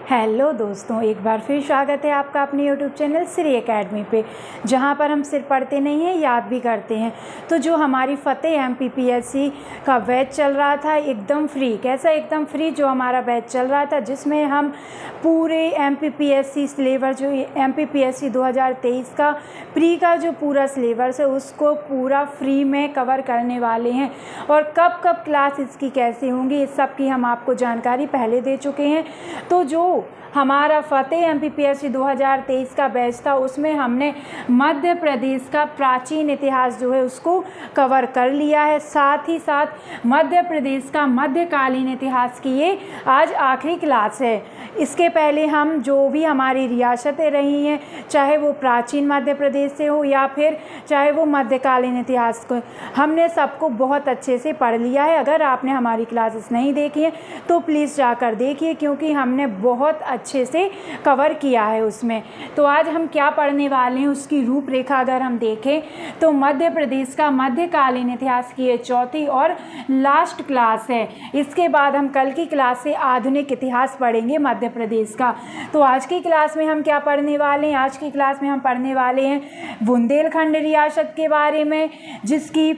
Hello दोस्तों, एक बार फिर स्वागत है आपका अपने यूट्यूब चैनल श्री एकेडमी पे, जहां पर हम सिर्फ पढ़ते नहीं हैं, याद भी करते हैं। तो जो हमारी फतेह MPPSC का बैच चल रहा था एकदम फ्री, कैसा एकदम फ्री, जो हमारा बैच चल रहा था जिसमें हम पूरे MPPSC सिलेबस, जो MPPSC 2023 का प्री का जो पूरा सिलेबस है उसको पूरा फ्री में कवर करने वाले हैं। और कब कब क्लास इसकी कैसे होंगी, इस सब की हम आपको जानकारी पहले दे चुके हैं। तो जो हमारा फतेह MPPSC 2023 का बैच था उसमें हमने मध्य प्रदेश का प्राचीन इतिहास जो है उसको कवर कर लिया है। साथ ही साथ मध्य प्रदेश का मध्यकालीन इतिहास की ये आज आखिरी क्लास है। इसके पहले हम जो भी हमारी रियासतें रही हैं, चाहे वो प्राचीन मध्य प्रदेश से हो या फिर चाहे वो मध्यकालीन इतिहास को, हमने सबको बहुत अच्छे से पढ़ लिया है। अगर आपने हमारी क्लासेस नहीं देखी हैं तो प्लीज़ जाकर देखिए, क्योंकि हमने बहुत अच्छे से कवर किया है उसमें। तो आज हम क्या पढ़ने वाले हैं उसकी रूपरेखा अगर हम देखें तो मध्य प्रदेश का मध्यकालीन इतिहास की ये चौथी और लास्ट क्लास है। इसके बाद हम कल की क्लास से आधुनिक इतिहास पढ़ेंगे मध्य प्रदेश का। तो आज की क्लास में हम क्या पढ़ने वाले हैं, आज की क्लास में हम पढ़ने वाले हैं बुंदेलखंड रियासत के बारे में, जिसकी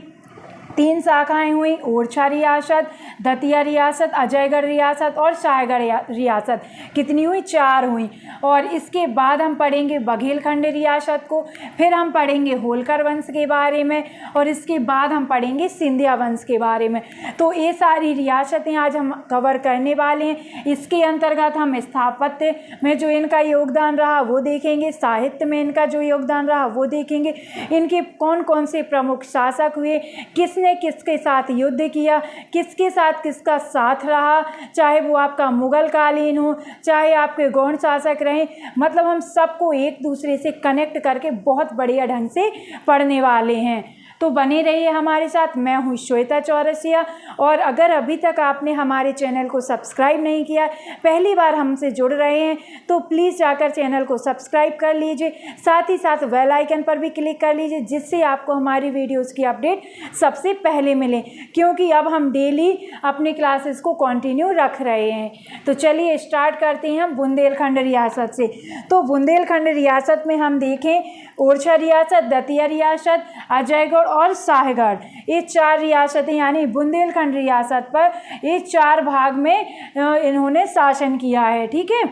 3 शाखाएं हुई, ओरछा रियासत, दतिया रियासत, अजयगढ़ रियासत और सायगढ़ रियासत। कितनी हुई? 4 हुई। और इसके बाद हम पढ़ेंगे बघेलखंड रियासत को, फिर हम पढ़ेंगे होलकर वंश के बारे में और इसके बाद हम पढ़ेंगे सिंधिया वंश के बारे में। तो ये सारी रियासतें आज हम कवर करने वाले हैं। इसके अंतर्गत हम स्थापत्य में जो इनका योगदान रहा वो देखेंगे, साहित्य में इनका जो योगदान रहा वो देखेंगे, इनके कौन कौन से प्रमुख शासक हुए, किसने किसके साथ युद्ध किया, किसके साथ किसका साथ रहा, चाहे वो आपका मुगल कालीन हो, चाहे आपके गौड़ शासक रहे, मतलब हम सबको एक दूसरे से कनेक्ट करके बहुत बढ़िया ढंग से पढ़ने वाले हैं। तो बने रहिए हमारे साथ। मैं हूँ श्वेता चौरसिया, और अगर अभी तक आपने हमारे चैनल को सब्सक्राइब नहीं किया, पहली बार हमसे जुड़ रहे हैं, तो प्लीज़ जाकर चैनल को सब्सक्राइब कर लीजिए। साथ ही साथ बेल आइकन पर भी क्लिक कर लीजिए, जिससे आपको हमारी वीडियोज़ की अपडेट सबसे पहले मिले, क्योंकि अब हम डेली अपनी क्लासेस को कंटिन्यू रख रहे हैं। तो चलिए स्टार्ट करते हैं हम बुंदेलखंड रियासत से। तो बुंदेलखंड रियासत में हम देखें ओरछा रियासत, दतिया रियासत, अजयगढ़ और सायगढ़, ये 4 रियासतें यानी बुंदेलखंड रियासत पर ये 4 भाग में इन्होंने शासन किया है। ठीक है,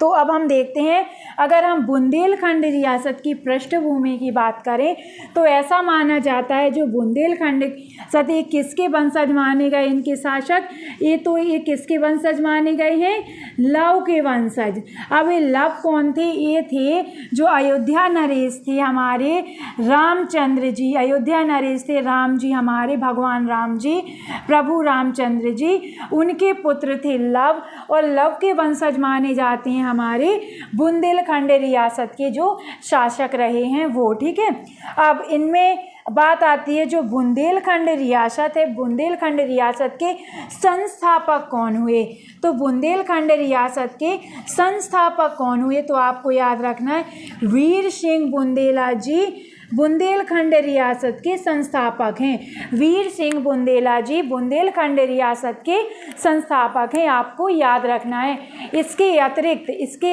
तो अब हम देखते हैं, अगर हम बुंदेलखंड रियासत की पृष्ठभूमि की बात करें तो ऐसा माना जाता है जो बुंदेलखंड रियासत ये किसके वंशज माने गए, इनके शासक ये किसके वंशज माने गए हैं? लव के वंशज। अब ये लव कौन थे? ये थे जो अयोध्या नरेश थे हमारे रामचंद्र जी। अयोध्या नरेश थे राम जी, हमारे भगवान राम जी, प्रभु रामचंद्र जी, उनके पुत्र थे लव, और लव के वंशज माने जाते हैं हमारे बुंदेलखंड रियासत के जो शासक रहे हैं वो। ठीक है, अब इनमें बात आती है जो बुंदेलखंड रियासत है, बुंदेलखंड रियासत के संस्थापक कौन हुए? तो बुंदेलखंड रियासत के संस्थापक कौन हुए? तो आपको याद रखना है वीर सिंह बुंदेला जी बुंदेलखंड रियासत के संस्थापक हैं। वीर सिंह बुंदेला जी बुंदेलखंड रियासत के संस्थापक हैं, आपको याद रखना है। इसके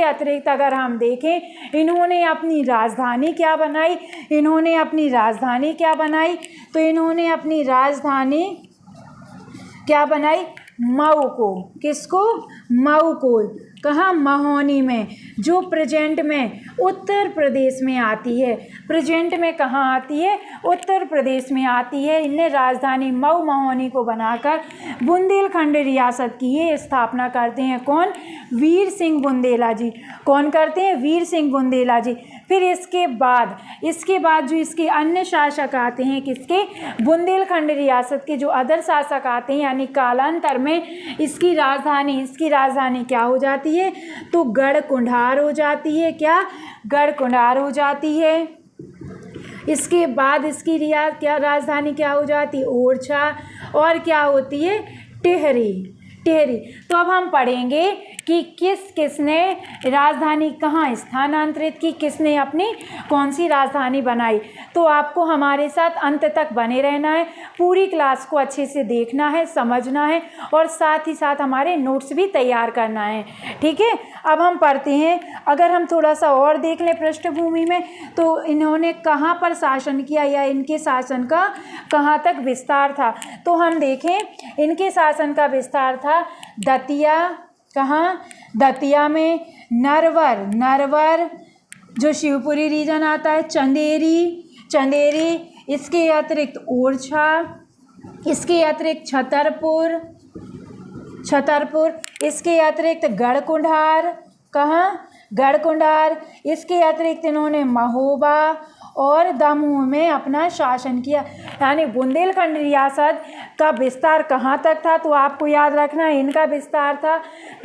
अतिरिक्त अगर हम देखें, इन्होंने अपनी राजधानी क्या बनाई? तो इन्होंने अपनी राजधानी क्या बनाई? मऊ को। किसको? मऊ को। कहाँ? महोनी में, जो प्रेजेंट में उत्तर प्रदेश में आती है। प्रेजेंट में कहाँ आती है? उत्तर प्रदेश में आती है। इनने राजधानी मऊ महोनी को बनाकर बुंदेलखंड रियासत की ये स्थापना करते हैं। कौन? वीर सिंह बुंदेला जी। कौन करते हैं? वीर सिंह बुंदेला जी। फिर इसके बाद जो इसके अन्य शासक आते हैं, किसके? बुंदेलखंड रियासत के जो अदर शासक आते हैं, यानी कालांतर में इसकी राजधानी क्या हो जाती है? तो गढ़कुंडार हो जाती है। क्या? गढ़कुंडार हो जाती है। इसके बाद इसकी राजधानी क्या हो जाती है? ओरछा। और क्या होती है? टिहरी। टिहरी। तो अब हम पढ़ेंगे कि किसने राजधानी कहाँ स्थानांतरित की, किसने अपनी कौन सी राजधानी बनाई। तो आपको हमारे साथ अंत तक बने रहना है, पूरी क्लास को अच्छे से देखना है, समझना है और साथ ही साथ हमारे नोट्स भी तैयार करना है। ठीक है, अब हम पढ़ते हैं। अगर हम थोड़ा सा और देख लें पृष्ठभूमि में, तो इन्होंने कहाँ पर शासन किया या इनके शासन का कहाँ तक विस्तार था। तो हम देखें, इनके शासन का विस्तार था दतिया, कहाँ, दतिया में, नरवर जो शिवपुरी रीजन आता है, चंदेरी, इसके अतिरिक्त ओरछा, इसके अतिरिक्त छतरपुर, इसके अतिरिक्त गढ़कुंडार, कहाँ, गढ़कुंडार, इसके अतिरिक्त इन्होंने महोबा और दमोह में अपना शासन किया। यानी बुंदेलखंड रियासत का विस्तार कहाँ तक था, तो आपको याद रखना है इनका विस्तार था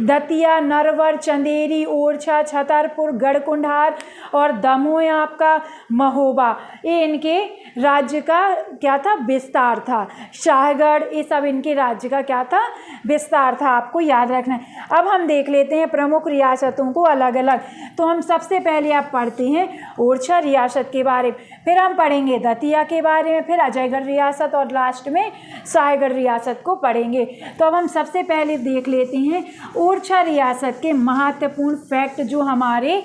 दतिया, नरवर, चंदेरी, ओरछा, छतरपुर, गढ़कुंडार और दमोह आपका महोबा। ये इनके राज्य का क्या था, विस्तार था। शाहगढ़, ये सब इनके राज्य का क्या था, विस्तार था, आपको याद रखना है। अब हम देख लेते हैं प्रमुख रियासतों को अलग अलग। तो हम सबसे पहले आप पढ़ते हैं ओरछा रियासत के बारे में, फिर हम पढ़ेंगे दतिया के बारे में, फिर अजयगढ़ रियासत और लास्ट में शाहगढ़ रियासत को पढ़ेंगे। तो अब हम सबसे पहले देख लेते हैं ओरछा रियासत के महत्वपूर्ण फैक्ट जो हमारे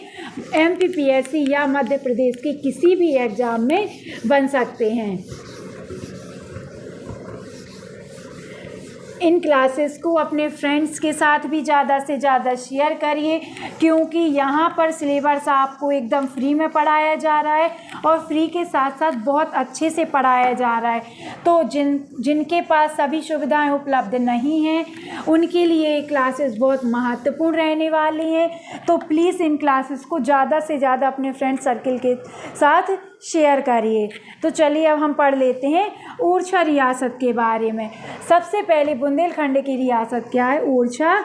MPPSC या मध्य प्रदेश के किसी भी एग्जाम में बन सकते हैं। इन क्लासेस को अपने फ्रेंड्स के साथ भी ज़्यादा से ज़्यादा शेयर करिए, क्योंकि यहाँ पर सिलेबस आपको एकदम फ्री में पढ़ाया जा रहा है और फ्री के साथ साथ बहुत अच्छे से पढ़ाया जा रहा है। तो जिनके पास सभी सुविधाएं उपलब्ध नहीं हैं उनके लिए ये क्लासेस बहुत महत्वपूर्ण रहने वाली हैं। तो प्लीज़ इन क्लासेस को ज़्यादा से ज़्यादा अपने फ्रेंड सर्किल के साथ शेयर करिए। तो चलिए अब हम पढ़ लेते हैं ओरछा रियासत के बारे में। सबसे पहले बुंदेलखंड की रियासत क्या है, ओरछा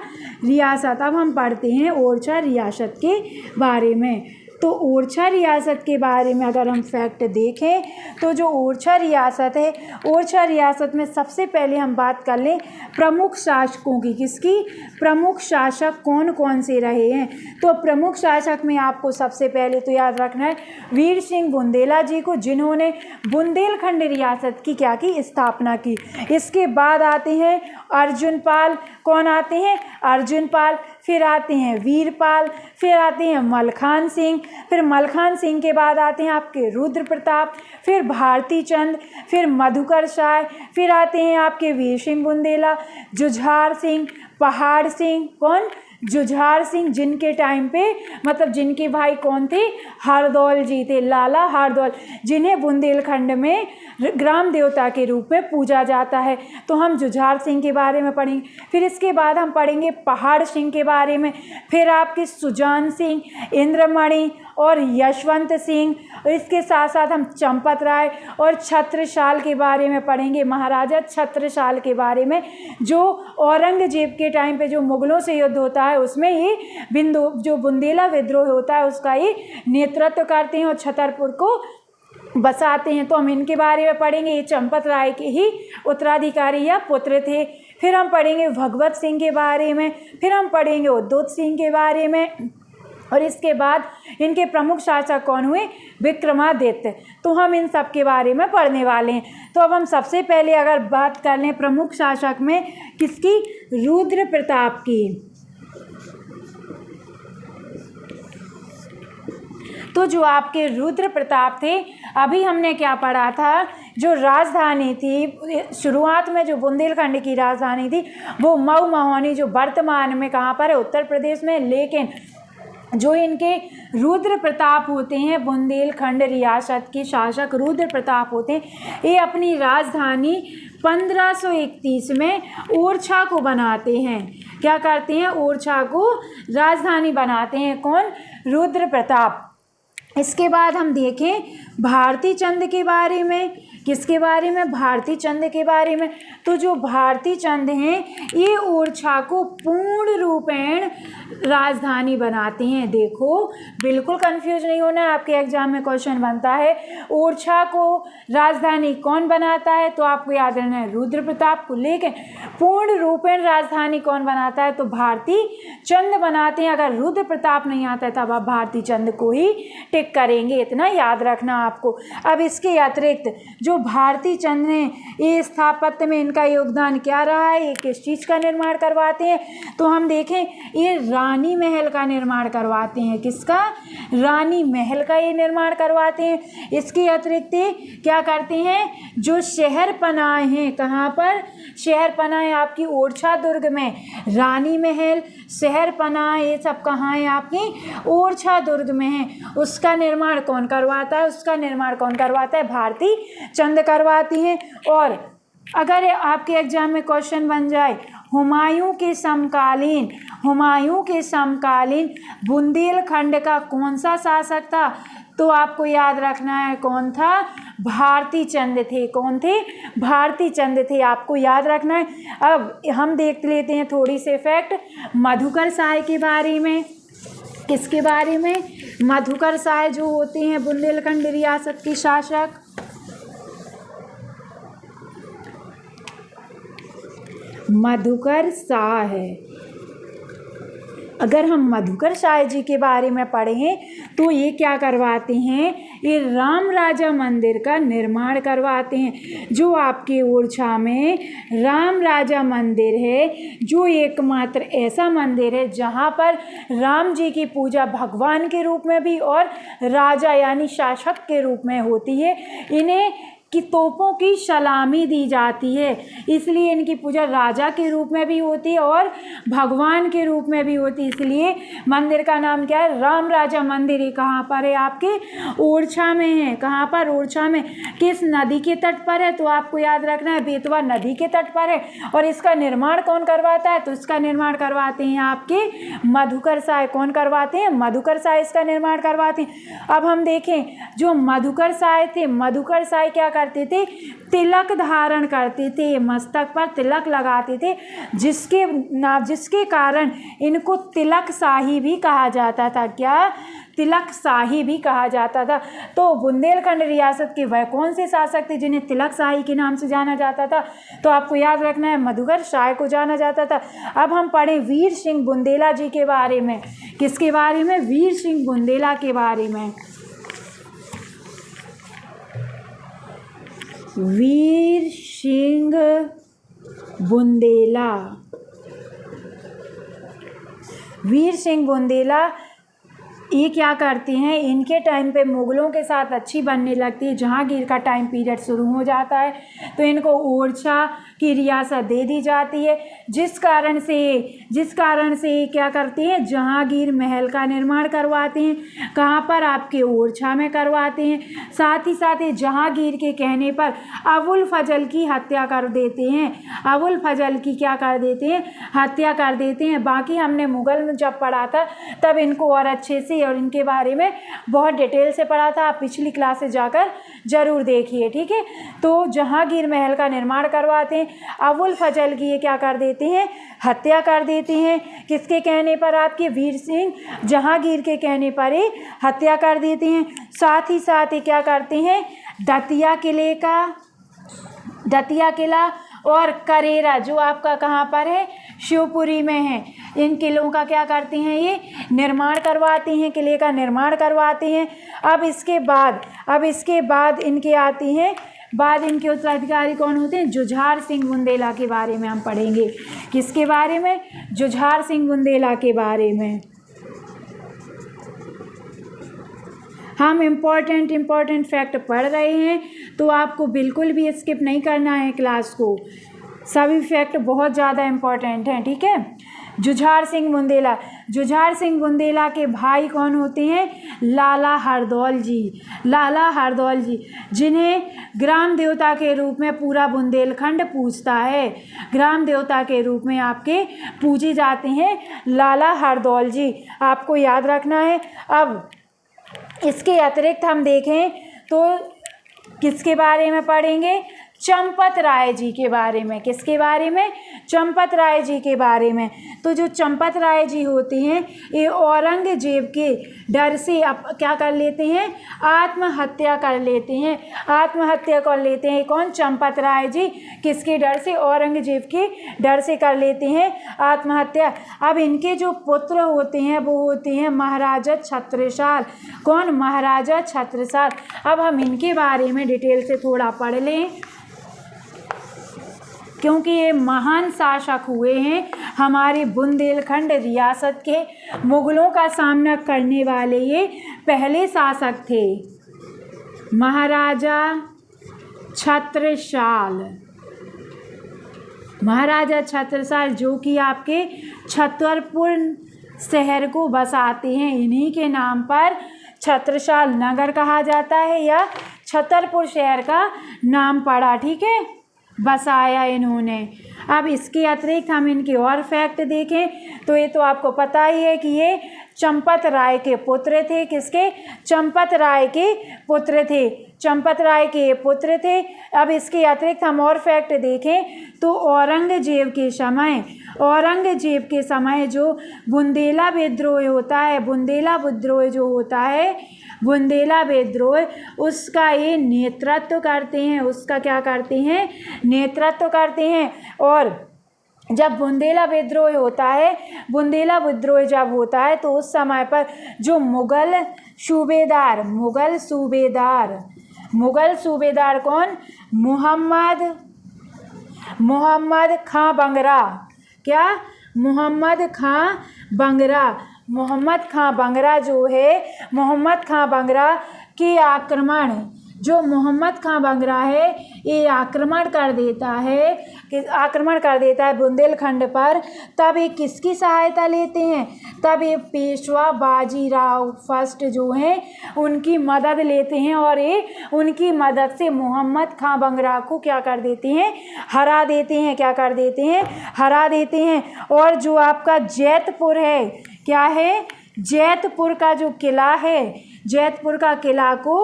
रियासत। अब हम पढ़ते हैं ओरछा रियासत के बारे में। तो ओरछा रियासत के बारे में अगर हम फैक्ट देखें तो जो ओरछा रियासत है, ओरछा रियासत में सबसे पहले हम बात कर लें प्रमुख शासकों की। किसकी, प्रमुख शासक कौन कौन से रहे हैं। तो प्रमुख शासक में आपको सबसे पहले तो याद रखना है वीर सिंह बुंदेला जी को, जिन्होंने बुंदेलखंड रियासत की क्या की, स्थापना की। इसके बाद आते हैं अर्जुन पाल। कौन आते हैं, अर्जुन पाल। फिर आते हैं वीरपाल, फिर आते हैं मलखान सिंह, फिर मलखान सिंह के बाद आते हैं आपके रुद्र प्रताप, फिर भारती चंद, फिर मधुकर शाह, फिर आते हैं आपके वीर सिंह बुंदेला, जुझार सिंह, पहाड़ सिंह। कौन, जुझार सिंह, जिनके टाइम पे मतलब जिनके भाई कौन थे, हरदौल जी थे, लाला हरदौल, जिन्हें बुंदेलखंड में ग्राम देवता के रूप में पूजा जाता है। तो हम जुझार सिंह के बारे में पढ़ेंगे। फिर इसके बाद हम पढ़ेंगे पहाड़ सिंह के बारे में, फिर आपके सुजान सिंह, इंद्रमणि और यशवंत सिंह। और इसके साथ साथ हम चंपत राय और छत्रसाल के बारे में पढ़ेंगे, महाराजा छत्रसाल के बारे में, जो औरंगजेब के टाइम पे जो मुगलों से युद्ध होता है उसमें ये जो बुंदेला विद्रोह होता है उसका ये नेतृत्व करते हैं और छतरपुर को बसाते हैं। तो हम इनके बारे में पढ़ेंगे। ये चंपत राय के ही उत्तराधिकारी या पुत्र थे। फिर हम पढ़ेंगे भगवत सिंह के बारे में, फिर हम पढ़ेंगे उद्योत सिंह के बारे में और इसके बाद इनके प्रमुख शासक कौन हुए, विक्रमादित्य। तो हम इन सब के बारे में पढ़ने वाले हैं। तो अब हम सबसे पहले अगर बात कर लें प्रमुख शासक में किसकी, रुद्र प्रताप की। तो जो आपके रुद्र प्रताप थे, अभी हमने क्या पढ़ा था, जो राजधानी थी शुरुआत में, जो बुंदेलखंड की राजधानी थी वो मऊ महोनी, जो वर्तमान में कहाँ पर है, उत्तर प्रदेश में। लेकिन जो इनके रुद्र प्रताप होते हैं, बुंदेलखंड रियासत के शासक रुद्र प्रताप होते हैं, ये अपनी राजधानी 1531 में ओरछा को बनाते हैं। क्या करते हैं, ओरछा को राजधानी बनाते हैं। कौन, रुद्र प्रताप। इसके बाद हम देखें भारती चंद के बारे में। किसके बारे में? भारती चंद के बारे में। तो जो भारती चंद हैं ये ओरछा को पूर्ण रूपेण राजधानी बनाते हैं। देखो बिल्कुल कंफ्यूज नहीं होना, आपके एग्जाम में क्वेश्चन बनता है ओरछा को राजधानी कौन बनाता है, तो आपको याद रहना है रुद्र प्रताप को। लेकिन पूर्ण रूपेण राजधानी कौन बनाता है, तो भारती चंद बनाते हैं। अगर रुद्र प्रताप नहीं आता है तब आप भारती चंद को ही टिक करेंगे, इतना याद रखना आपको। अब इसके अतिरिक्त जो भारती चंद ने ये स्थापत्य में इनका योगदान क्या रहा है, ये किस चीज़ का निर्माण करवाते हैं, तो हम देखें ये रानी महल का निर्माण करवाते हैं। किसका? रानी महल का ये निर्माण करवाते हैं। इसके अतिरिक्त क्या करते हैं, जो शहर पनाह हैं, कहाँ पर? शहर पनाह आपकी ओरछा दुर्ग में। रानी महल, शहर पनाह ये सब कहाँ है? आपकी ओरछा दुर्ग में है। उसका निर्माण कौन करवाता है? उसका निर्माण कौन करवाता है? भारती चंद करवाती हैं। और अगर आपके एग्जाम में क्वेश्चन बन जाए हुमायूं के समकालीन बुंदेलखंड का कौन सा शासक था, तो आपको याद रखना है कौन था? भारती चंद थे। कौन थे? भारती चंद थे, आपको याद रखना है। अब हम देख लेते हैं थोड़ी से फैक्ट मधुकर शाह के बारे में। किसके बारे में? मधुकर शाह जो होते हैं बुंदेलखंड रियासत के शासक। मधुकर शाह है। अगर हम मधुकर शाह जी के बारे में पढ़ें तो ये क्या करवाते हैं, ये राम राजा मंदिर का निर्माण करवाते हैं। जो आपके ओरछा में राम राजा मंदिर है, जो एकमात्र ऐसा मंदिर है जहाँ पर राम जी की पूजा भगवान के रूप में भी और राजा यानी शासक के रूप में होती है। इन्हें कि तोपों की सलामी दी जाती है, इसलिए इनकी पूजा राजा के रूप में भी होती है और भगवान के रूप में भी होती है। इसलिए मंदिर का नाम क्या है? राम राजा मंदिर। ये कहाँ पर है? आपके ओरछा में है। कहाँ पर? ओरछा में। किस नदी के तट पर है? तो आपको याद रखना है बेतवा नदी के तट पर है। और इसका निर्माण कौन करवाता है? तो इसका निर्माण करवाते हैं आपके मधुकर शाह। कौन करवाते हैं? मधुकर शाह इसका निर्माण करवाते हैं। अब हम देखें जो मधुकर शाह थे, मधुकर शाह क्या करते थे? तिलक धारण करते थे, मस्तक पर तिलक लगाते थे, जिसके कारण इनको तिलक शाही भी कहा जाता था। क्या? तिलक शाही भी कहा जाता था। तो बुंदेलखंड रियासत के वह कौन से शासक थे जिन्हें तिलक शाही के नाम से जाना जाता था? तो आपको याद रखना है मधुकर शाह को जाना जाता था। अब हम पढ़ें वीर सिंह बुंदेला जी के बारे में। किसके बारे में? वीर सिंह बुंदेला के बारे में। वीर सिंह बुंदेला। वीर सिंह बुंदेला ये क्या करते हैं, इनके टाइम पे मुग़लों के साथ अच्छी बनने लगती है। जहांगीर का टाइम पीरियड शुरू हो जाता है तो इनको ओरछा की रियासत दे दी जाती है, जिस कारण से क्या करते हैं, जहांगीर महल का निर्माण करवाते हैं। कहाँ पर? आपके ओरछा में करवाते हैं। साथ ही जहांगीर के कहने पर अबुल फजल की हत्या कर देते हैं। अबुल फजल की क्या कर देते हैं? हत्या कर देते हैं। बाकी हमने मुग़ल में जब पढ़ा था तब इनको और अच्छे से और इनके बारे में बहुत डिटेल से पढ़ा था, आप पिछली क्लास से जाकर ज़रूर देखिए, ठीक है। तो जहांगीर महल का निर्माण करवाते हैं, अबुल फजल की ये क्या कर देते हैं? हत्या कर देते हैं। किसके कहने पर? आपके वीर सिंह जहांगीर के कहने पर ही हत्या कर देते हैं। साथ ही क्या करते हैं? दतिया किला और करेरा जो आपका कहाँ पर है? शिवपुरी में है। इन किलों का क्या करते हैं? ये निर्माण करवाते हैं, किले का निर्माण करवाते हैं। अब इसके बाद इनके आती हैं, इनके उत्तराधिकारी कौन होते हैं? जुझार सिंह बुंदेला के बारे में हम पढ़ेंगे। किसके बारे में? जुझार सिंह बुंदेला के बारे में। हम इम्पॉर्टेंट फैक्ट पढ़ रहे हैं तो आपको बिल्कुल भी स्किप नहीं करना है क्लास को। सभी फैक्ट बहुत ज़्यादा इम्पॉर्टेंट हैं, ठीक है। जुझार सिंह बुंदेला के भाई कौन होते हैं? लाला हरदौल जी, जिन्हें ग्राम देवता के रूप में पूरा बुंदेलखंड पूजता है। ग्राम देवता के रूप में आपके पूजे जाते हैं लाला हरदौल जी, आपको याद रखना है। अब इसके अतिरिक्त हम देखें तो किसके बारे में पढ़ेंगे? चंपत राय जी के बारे में। किसके बारे में? चंपत राय जी के बारे में। तो जो चंपत राय जी होते हैं ये औरंगजेब के डर से क्या कर लेते हैं? आत्महत्या कर लेते हैं। आत्महत्या कर लेते हैं। कौन? चंपत राय जी। किसके डर से? औरंगजेब के डर से कर लेते हैं आत्महत्या। अब इनके जो पुत्र होते हैं वो होते हैं महाराजा छत्रसाल। कौन? महाराजा छत्रसाल। अब हम इनके बारे में डिटेल से थोड़ा पढ़ लें, क्योंकि ये महान शासक हुए हैं। हमारे बुंदेलखंड रियासत के मुगलों का सामना करने वाले ये पहले शासक थे। महाराजा छत्रसाल। महाराजा छत्रसाल जो कि आपके छतरपुर शहर को बसाते हैं। इन्हीं के नाम पर छत्रसाल नगर कहा जाता है या छतरपुर शहर का नाम पड़ा। ठीक है, बसाया इन्होंने। अब इसके अतिरिक्त हम इनके और फैक्ट देखें तो ये तो आपको पता ही है कि ये चंपत राय के पुत्र थे। किसके? चंपत राय के पुत्र थे। चंपत राय के पुत्र थे। अब इसके अतिरिक्त हम और फैक्ट देखें तो औरंगजेब के समय जो बुंदेला विद्रोह होता है, बुंदेला विद्रोह जो होता है, बुंदेला विद्रोह, उसका ये नेतृत्व करते हैं। उसका क्या करते हैं? नेतृत्व करते हैं। और जब बुंदेला विद्रोह होता है, बुंदेला विद्रोह जब होता है तो उस समय पर जो मुगल सूबेदार कौन? मोहम्मद खां बंगरा। क्या? मोहम्मद खां बंगरा जो है, मोहम्मद खां बंगरा के आक्रमण, जो मोहम्मद खां बंगरा है ये आक्रमण कर देता है बुंदेलखंड पर। तब ये किसकी सहायता लेते हैं? तब ये पेशवा बाजीराव फर्स्ट जो हैं उनकी मदद लेते हैं और ये उनकी मदद से मोहम्मद खां बंगरा को क्या कर देते हैं? हरा देते हैं। क्या कर देते हैं? हरा देते हैं। और जो आपका जैतपुर है, क्या है? जैतपुर का जो किला है, जैतपुर का किला को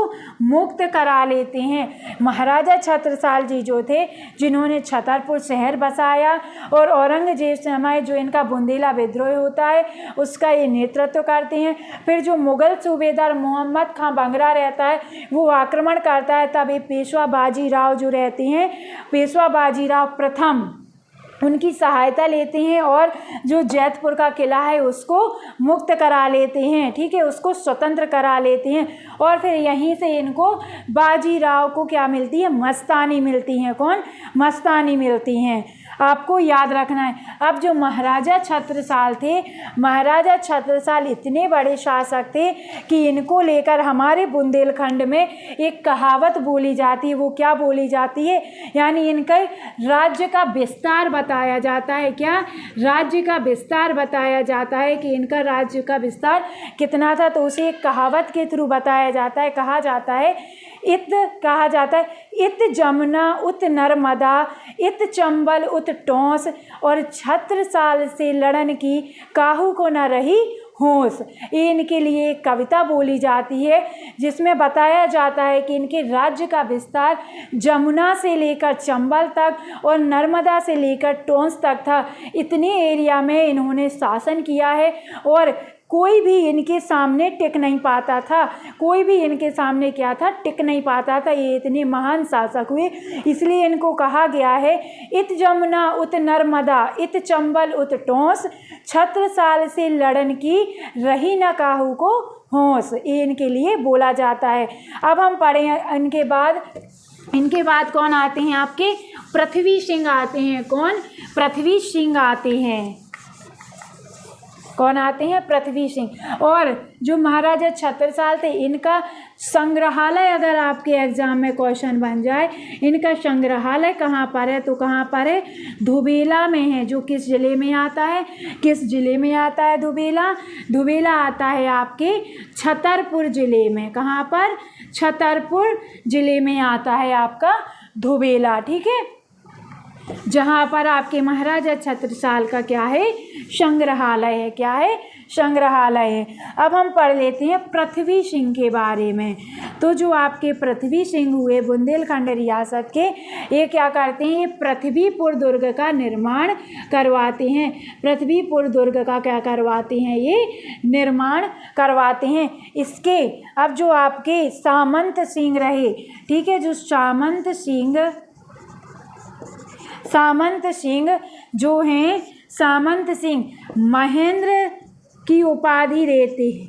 मुक्त करा लेते हैं। महाराजा छत्रसाल जी जो थे, जिन्होंने छतरपुर शहर बसाया और औरंगजेब समय जो इनका बुंदेला विद्रोह होता है उसका ये नेतृत्व करते हैं। फिर जो मुगल सूबेदार मोहम्मद खां बंगरा रहता है वो आक्रमण करता है। तब ये पेशवा बाजीराव जो रहते हैं, पेशवा बाजीराव प्रथम, उनकी सहायता लेते हैं और जो जैतपुर का किला है उसको मुक्त करा लेते हैं। ठीक है, उसको स्वतंत्र करा लेते हैं। और फिर यहीं से इनको बाजीराव को क्या मिलती है? मस्तानी मिलती हैं। कौन? मस्तानी मिलती हैं। आपको याद रखना है। अब जो महाराजा छत्रसाल थे, महाराजा छत्रसाल इतने बड़े शासक थे कि इनको लेकर हमारे बुंदेलखंड में एक कहावत बोली जाती है। वो क्या बोली जाती है? यानी इनके राज्य का विस्तार बताया जाता है। क्या? राज्य का विस्तार बताया जाता है कि इनका राज्य का विस्तार कितना था। तो उसे एक कहावत के थ्रू बताया जाता है। कहा जाता है इत जमुना उत नर्मदा इत चंबल उत टोंस, और छत्रसाल से लड़न की काहू को न रही होश। इनके लिए एक कविता बोली जाती है जिसमें बताया जाता है कि इनके राज्य का विस्तार जमुना से लेकर चंबल तक और नर्मदा से लेकर टोंस तक था। इतने एरिया में इन्होंने शासन किया है और कोई भी इनके सामने टिक नहीं पाता था। कोई भी इनके सामने क्या था? टिक नहीं पाता था। ये इतने महान शासक हुए, इसलिए इनको कहा गया है इत जमुना उत नर्मदा इत चंबल उत टोंस, छत्रसाल से लड़न की रही न काहू को होश। ये इनके लिए बोला जाता है। अब हम पढ़ें इनके बाद कौन आते हैं? आपके पृथ्वी सिंह आते हैं। कौन? पृथ्वी सिंह आते हैं। कौन आते हैं? पृथ्वी सिंह। और जो महाराजा छत्रसाल थे, इनका संग्रहालय अगर आपके एग्जाम में क्वेश्चन बन जाए, इनका संग्रहालय कहाँ पर है? तो कहाँ पर है? धुबेला में है। जो किस जिले में आता है? किस जिले में आता है धुबेला? धुबेला आता है आपके छतरपुर जिले में। कहाँ पर? छतरपुर जिले में आता है आपका धुबेला। ठीक है, जहाँ पर आपके महाराजा छत्रसाल का क्या है, संग्रहालय है। क्या है, संग्रहालय है। अब हम पढ़ लेते हैं पृथ्वी सिंह के बारे में। तो जो आपके पृथ्वी सिंह हुए बुंदेलखंड रियासत के, ये क्या करते हैं, ये पृथ्वीपुर दुर्ग का निर्माण करवाते हैं। पृथ्वीपुर दुर्ग का क्या करवाते हैं, ये निर्माण करवाते हैं। इसके अब जो आपके सामंत सिंह रहे, ठीक है, जो सामंत सिंह जो हैं, सामंत सिंह महेंद्र की उपाधि देते हैं,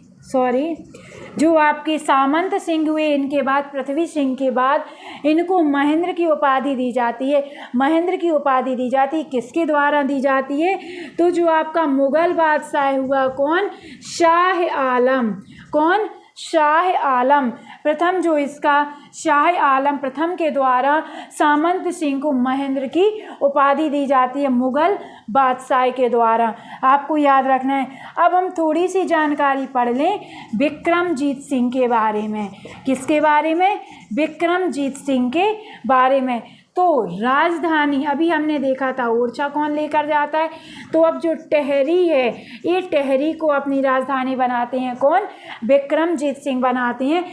जो आपके सामंत सिंह हुए, इनके बाद पृथ्वी सिंह के बाद इनको महेंद्र की उपाधि दी जाती है। महेंद्र की उपाधि दी जाती है, किसके द्वारा दी जाती है, तो जो आपका मुगल बादशाह हुआ कौन, शाह आलम। कौन, शाह आलम प्रथम, जो इसका शाह आलम प्रथम के द्वारा सामंत सिंह को महेंद्र की उपाधि दी जाती है, मुगल बादशाह के द्वारा। आपको याद रखना है। अब हम थोड़ी सी जानकारी पढ़ लें विक्रमजीत सिंह के बारे में। किसके बारे में, विक्रमजीत सिंह के बारे में। तो राजधानी अभी हमने देखा था ओरछा कौन लेकर जाता है, तो अब जो टेहरी है, ये टेहरी को अपनी राजधानी बनाते हैं कौन, विक्रमजीत सिंह बनाते हैं।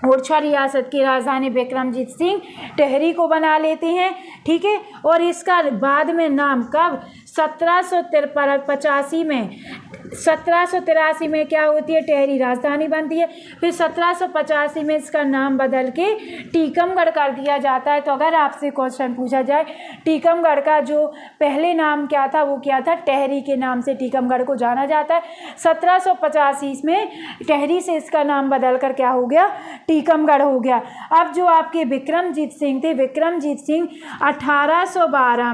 ओरछा रियासत की राजधानी विक्रमजीत सिंह टेहरी को बना लेते हैं, ठीक है। और इसका बाद में नाम कब, 1783 में क्या होती है, टेहरी राजधानी बनती है। फिर 1785 में इसका नाम बदल के टीकमगढ़ कर दिया जाता है। तो अगर आपसे क्वेश्चन पूछा जाए टीकमगढ़ का जो पहले नाम क्या था, वो क्या था, टेहरी के नाम से टीकमगढ़ को जाना जाता है। 1785 में टेहरी से इसका नाम बदल कर क्या हो गया, टीकमगढ़ हो गया। अब जो आपके विक्रमजीत सिंह थे, विक्रमजीत सिंह 1812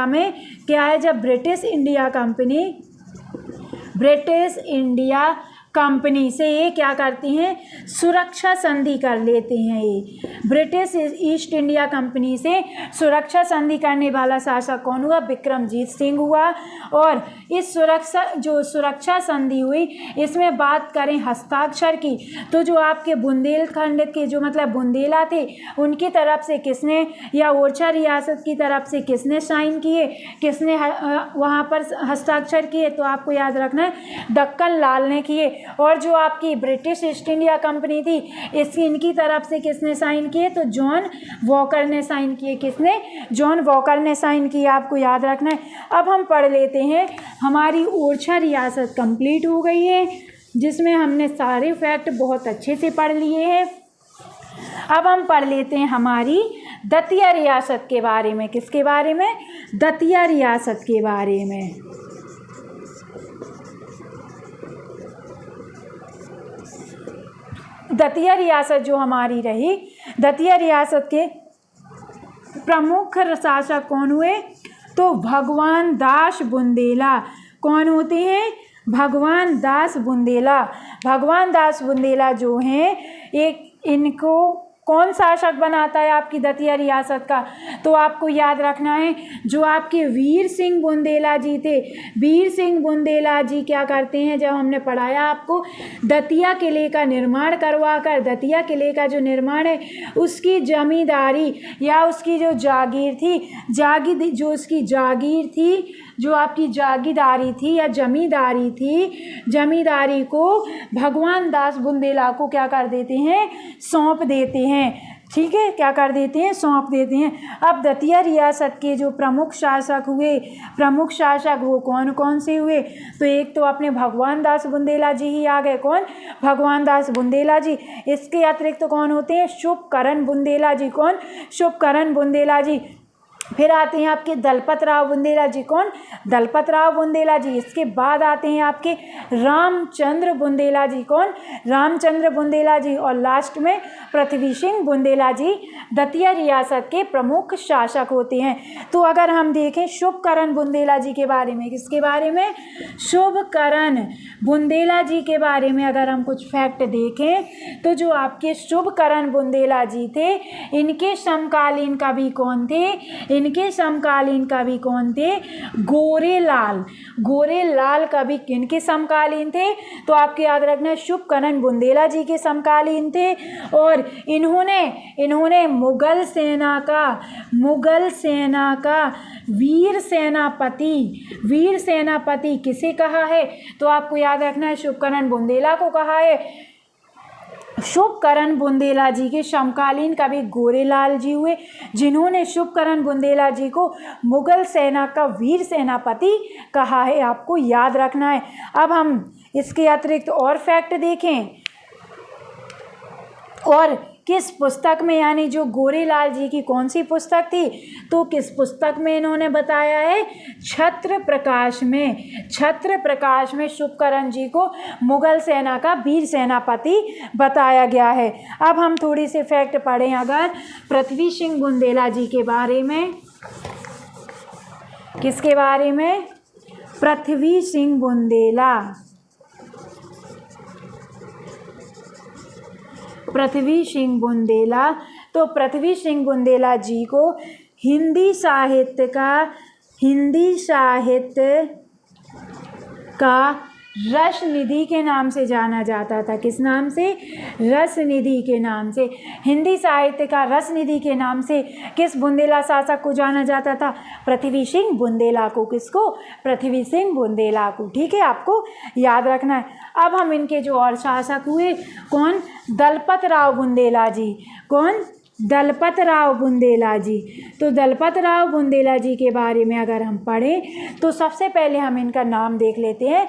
में क्या है, जब ब्रिटिश इंडिया कंपनी से ये क्या करती हैं, सुरक्षा संधि कर लेते हैं। ये ब्रिटिश ईस्ट इंडिया कंपनी से सुरक्षा संधि करने वाला शासक कौन हुआ, विक्रमजीत सिंह हुआ। और इस सुरक्षा संधि हुई, इसमें बात करें हस्ताक्षर की, तो जो आपके बुंदेलखंड के जो मतलब बुंदेला थे, उनकी तरफ से किसने, या ओरछा रियासत की तरफ से किसने साइन किए, किसने वहाँ पर हस्ताक्षर किए, तो आपको याद रखना है दक्कन लाल ने किए। और जो आपकी ब्रिटिश ईस्ट इंडिया कंपनी थी, इनकी तरफ से किसने साइन किए, तो जॉन वॉकर ने साइन किए। किसने, जॉन वॉकर ने साइन किया, आपको याद रखना है। अब हम पढ़ लेते हैं, हमारी ओरछा रियासत कंप्लीट हो गई है, जिसमें हमने सारे फैक्ट बहुत अच्छे से पढ़ लिए हैं। अब हम पढ़ लेते हैं हमारी दतिया रियासत के बारे में। किसके बारे में, दतिया रियासत के बारे में। दतिया रियासत जो हमारी रही, दतिया रियासत के प्रमुख शासक कौन हुए, तो भगवान दास बुंदेला। कौन होते हैं, भगवान दास बुंदेला। भगवान दास बुंदेला जो हैं, एक इनको कौन शासक बनाता है आपकी दतिया रियासत का, तो आपको याद रखना है जो आपके वीर सिंह बुंदेला जी थे। वीर सिंह बुंदेला जी क्या करते हैं, जब हमने पढ़ाया आपको, दतिया किले का निर्माण करवा कर, दतिया किले का जो निर्माण है उसकी जमींदारी या उसकी जो जागीर थी, जो आपकी जागीरदारी थी या जमींदारी थी, जमींदारी को भगवान दास बुंदेला को क्या कर देते हैं, सौंप देते हैं। ठीक है, क्या कर देते हैं, सौंप देते हैं। अब दतिया रियासत के जो प्रमुख शासक वो कौन कौन से हुए, तो एक तो अपने भगवान दास बुंदेला जी ही आ गए। कौन, भगवान दास बुंदेला जी। इसके अतिरिक्त तो कौन होते हैं, शुभकरण बुंदेला जी। कौन, शुभकरण बुंदेला जी। फिर आते हैं आपके दलपत राव बुंदेला जी। कौन, दलपत राव बुंदेला जी। इसके बाद आते हैं आपके रामचंद्र बुंदेला जी। कौन, रामचंद्र बुंदेला जी। और लास्ट में पृथ्वी सिंह बुंदेला जी दतिया रियासत के प्रमुख शासक होते हैं। तो अगर हम देखें शुभकरण बुंदेला जी के बारे में, किसके बारे में, शुभकरण बुंदेला जी के बारे में अगर हम कुछ फैक्ट देखें, तो जो आपके शुभकरण बुंदेला जी थे, इनके समकालीन कवि कौन थे, इनके समकालीन कवि कौन थे? गोरेलाल। गोरेलाल कवि किनके समकालीन थे? तो आपको याद रखना शुभकरण बुंदेला जी के समकालीन थे। और इन्होंने मुगल सेना का वीर सेनापति किसे कहा है? तो आपको याद रखना है शुभकरण बुंदेला को कहा है। शुभकरण बुंदेला जी के समकालीन कवि गोरेलाल जी हुए, जिन्होंने शुभकरण बुंदेला जी को मुगल सेना का वीर सेनापति कहा है, आपको याद रखना है। अब हम इसके अतिरिक्त और फैक्ट देखें, और किस पुस्तक में, यानी जो गोरेलाल जी की कौन सी पुस्तक थी, तो किस पुस्तक में इन्होंने बताया है? छत्र प्रकाश में शुभकरण जी को मुगल सेना का वीर सेनापति बताया गया है। अब हम थोड़ी सी फैक्ट पढ़ें अगर पृथ्वी सिंह बुंदेला जी के बारे में। किसके बारे में? पृथ्वी सिंह बुंदेला। पृथ्वी सिंह बुंदेला, तो पृथ्वी सिंह बुंदेला जी को हिंदी साहित्य का रसनिधि के नाम से जाना जाता था। किस नाम से? रसनिधि के नाम से। हिंदी साहित्य का रसनिधि के नाम से किस बुंदेला शासक को जाना जाता था? पृथ्वी सिंह बुंदेला को। किसको? पृथ्वी सिंह बुंदेला को। ठीक है, आपको याद रखना है। अब हम इनके जो और शासक हुए, कौन? दलपत राव बुंदेला जी। कौन? दलपत राव बुंदेला जी। तो दलपत राव बुंदेला जी के बारे में अगर हम पढ़ें तो सबसे पहले हम इनका नाम देख लेते हैं।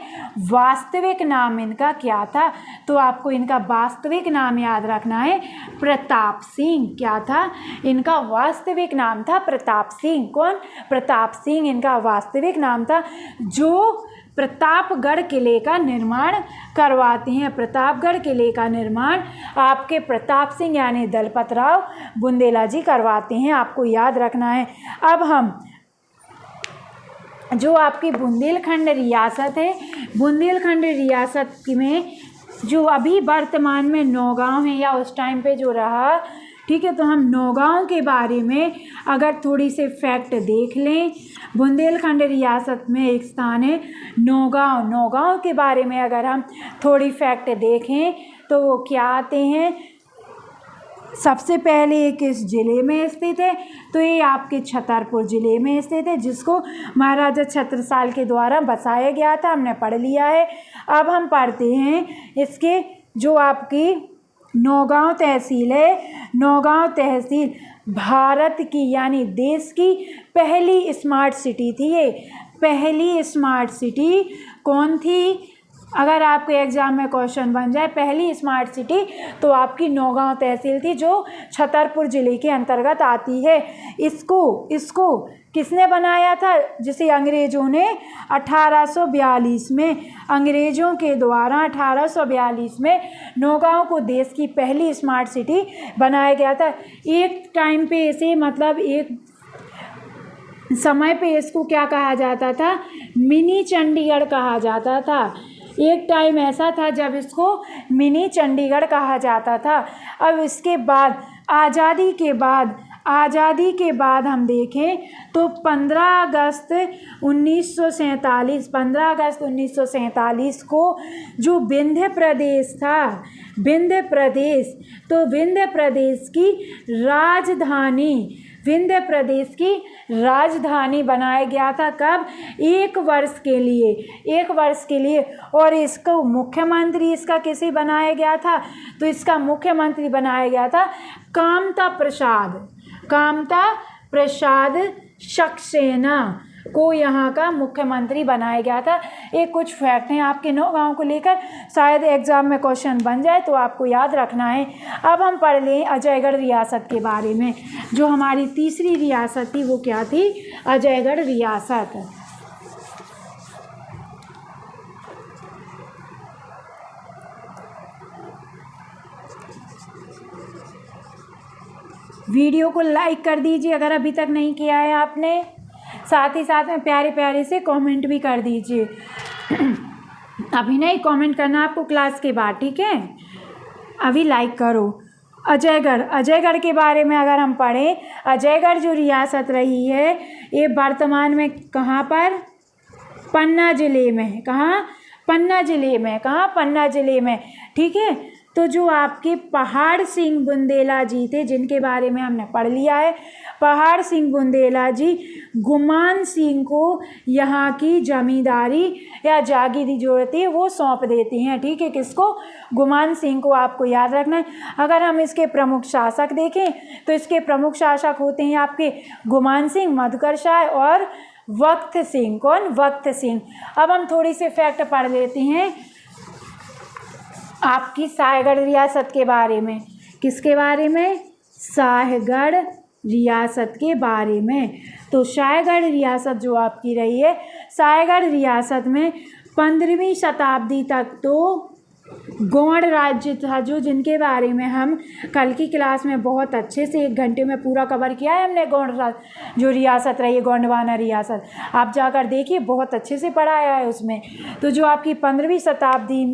वास्तविक नाम इनका क्या था? तो आपको इनका वास्तविक नाम याद रखना है, प्रताप सिंह। क्या था? इनका वास्तविक नाम था प्रताप सिंह। कौन? प्रताप सिंह इनका वास्तविक नाम था, जो प्रतापगढ़ किले का निर्माण करवाते हैं। प्रतापगढ़ किले का निर्माण आपके प्रताप सिंह यानी दलपत राव बुंदेला जी करवाते हैं, आपको याद रखना है। अब हम जो आपकी बुंदेलखंड रियासत है, बुंदेलखंड रियासत में जो अभी वर्तमान में नौगांव है या उस टाइम पे जो रहा, ठीक है, तो हम नौगांव के बारे में अगर थोड़ी से फैक्ट देख लें। बुंदेलखंड रियासत में एक स्थान है नौगांव। नौगांव के बारे में अगर हम थोड़ी फैक्ट देखें तो वो क्या आते हैं? सबसे पहले ये किस ज़िले में स्थित है? तो ये आपके छतरपुर ज़िले में स्थित है, जिसको महाराजा छत्रसाल के द्वारा बसाया गया था, हमने पढ़ लिया है। अब हम पढ़ते हैं इसके जो आपकी नौगांव तहसील है। नौगांव तहसील भारत की यानी देश की पहली स्मार्ट सिटी थी। ये पहली स्मार्ट सिटी कौन थी? अगर आपके एग्ज़ाम में क्वेश्चन बन जाए पहली स्मार्ट सिटी, तो आपकी नौगांव तहसील थी, जो छतरपुर ज़िले के अंतर्गत आती है। इसको किसने बनाया था? जिसे अंग्रेज़ों ने 1842 में, अंग्रेज़ों के द्वारा 1842 में नौगांव को देश की पहली स्मार्ट सिटी बनाया गया था। एक टाइम पे इसे, मतलब एक समय पे इसको क्या कहा जाता था? मिनी चंडीगढ़ कहा जाता था। एक टाइम ऐसा था जब इसको मिनी चंडीगढ़ कहा जाता था। अब इसके बाद आज़ादी के बाद हम देखें तो 15 अगस्त 1947 को जो विंध्य प्रदेश था, विंध्य प्रदेश की राजधानी बनाया गया था। कब? 1 वर्ष के लिए। और इसको मुख्यमंत्री इसका किसे बनाया गया था? तो इसका मुख्यमंत्री बनाया गया था कामता प्रसाद सक्सेना को यहाँ का मुख्यमंत्री बनाया गया था। एक कुछ फैक्ट हैं आपके नौगांव को लेकर, शायद एग्जाम में क्वेश्चन बन जाए तो आपको याद रखना है। अब हम पढ़ लें अजयगढ़ रियासत के बारे में। जो हमारी तीसरी रियासत थी वो क्या थी? अजयगढ़ रियासत। वीडियो को लाइक कर दीजिए अगर अभी तक नहीं किया है आपने, साथ ही साथ में प्यारे प्यारे से कमेंट भी कर दीजिए। अभी नहीं, कमेंट करना आपको क्लास के बाद, ठीक है? अभी लाइक करो। अजयगढ़, अजयगढ़ के बारे में अगर हम पढ़ें, अजयगढ़ जो रियासत रही है ये वर्तमान में कहाँ पर, पन्ना ज़िले में, कहाँ, पन्ना ज़िले में, कहाँ, पन्ना ज़िले में, ठीक है। तो जो आपके पहाड़ सिंह बुंदेला जी थे जिनके बारे में हमने पढ़ लिया है, पहाड़ सिंह बुंदेला जी गुमान सिंह को यहाँ की जमींदारी या जागीरी जो होती है वो सौंप देती हैं, ठीक है। किसको, गुमान सिंह को, आपको याद रखना है। अगर हम इसके प्रमुख शासक देखें तो इसके प्रमुख शासक होते हैं आपके गुमान सिंह, मधुकर शाह और वक्त सिंह। कौन, वक्त सिंह। अब हम थोड़ी सी फैक्ट पढ़ लेते हैं आपकी शाहगढ़ रियासत के बारे में। किसके बारे में, शाहगढ़ रियासत के बारे में। तो शाहगढ़ रियासत जो आपकी रही है, शाहगढ़ रियासत में 15वीं शताब्दी तक तो गौड़ राज्य था, जो जिनके बारे में हम कल की क्लास में बहुत अच्छे से 1 घंटे में पूरा कवर किया है हमने। गौड़ जो रियासत रही है, गोंडवाना रियासत, आप जाकर देखिए, बहुत अच्छे से पढ़ाया है उसमें। तो जो आपकी 15वीं शताब्दी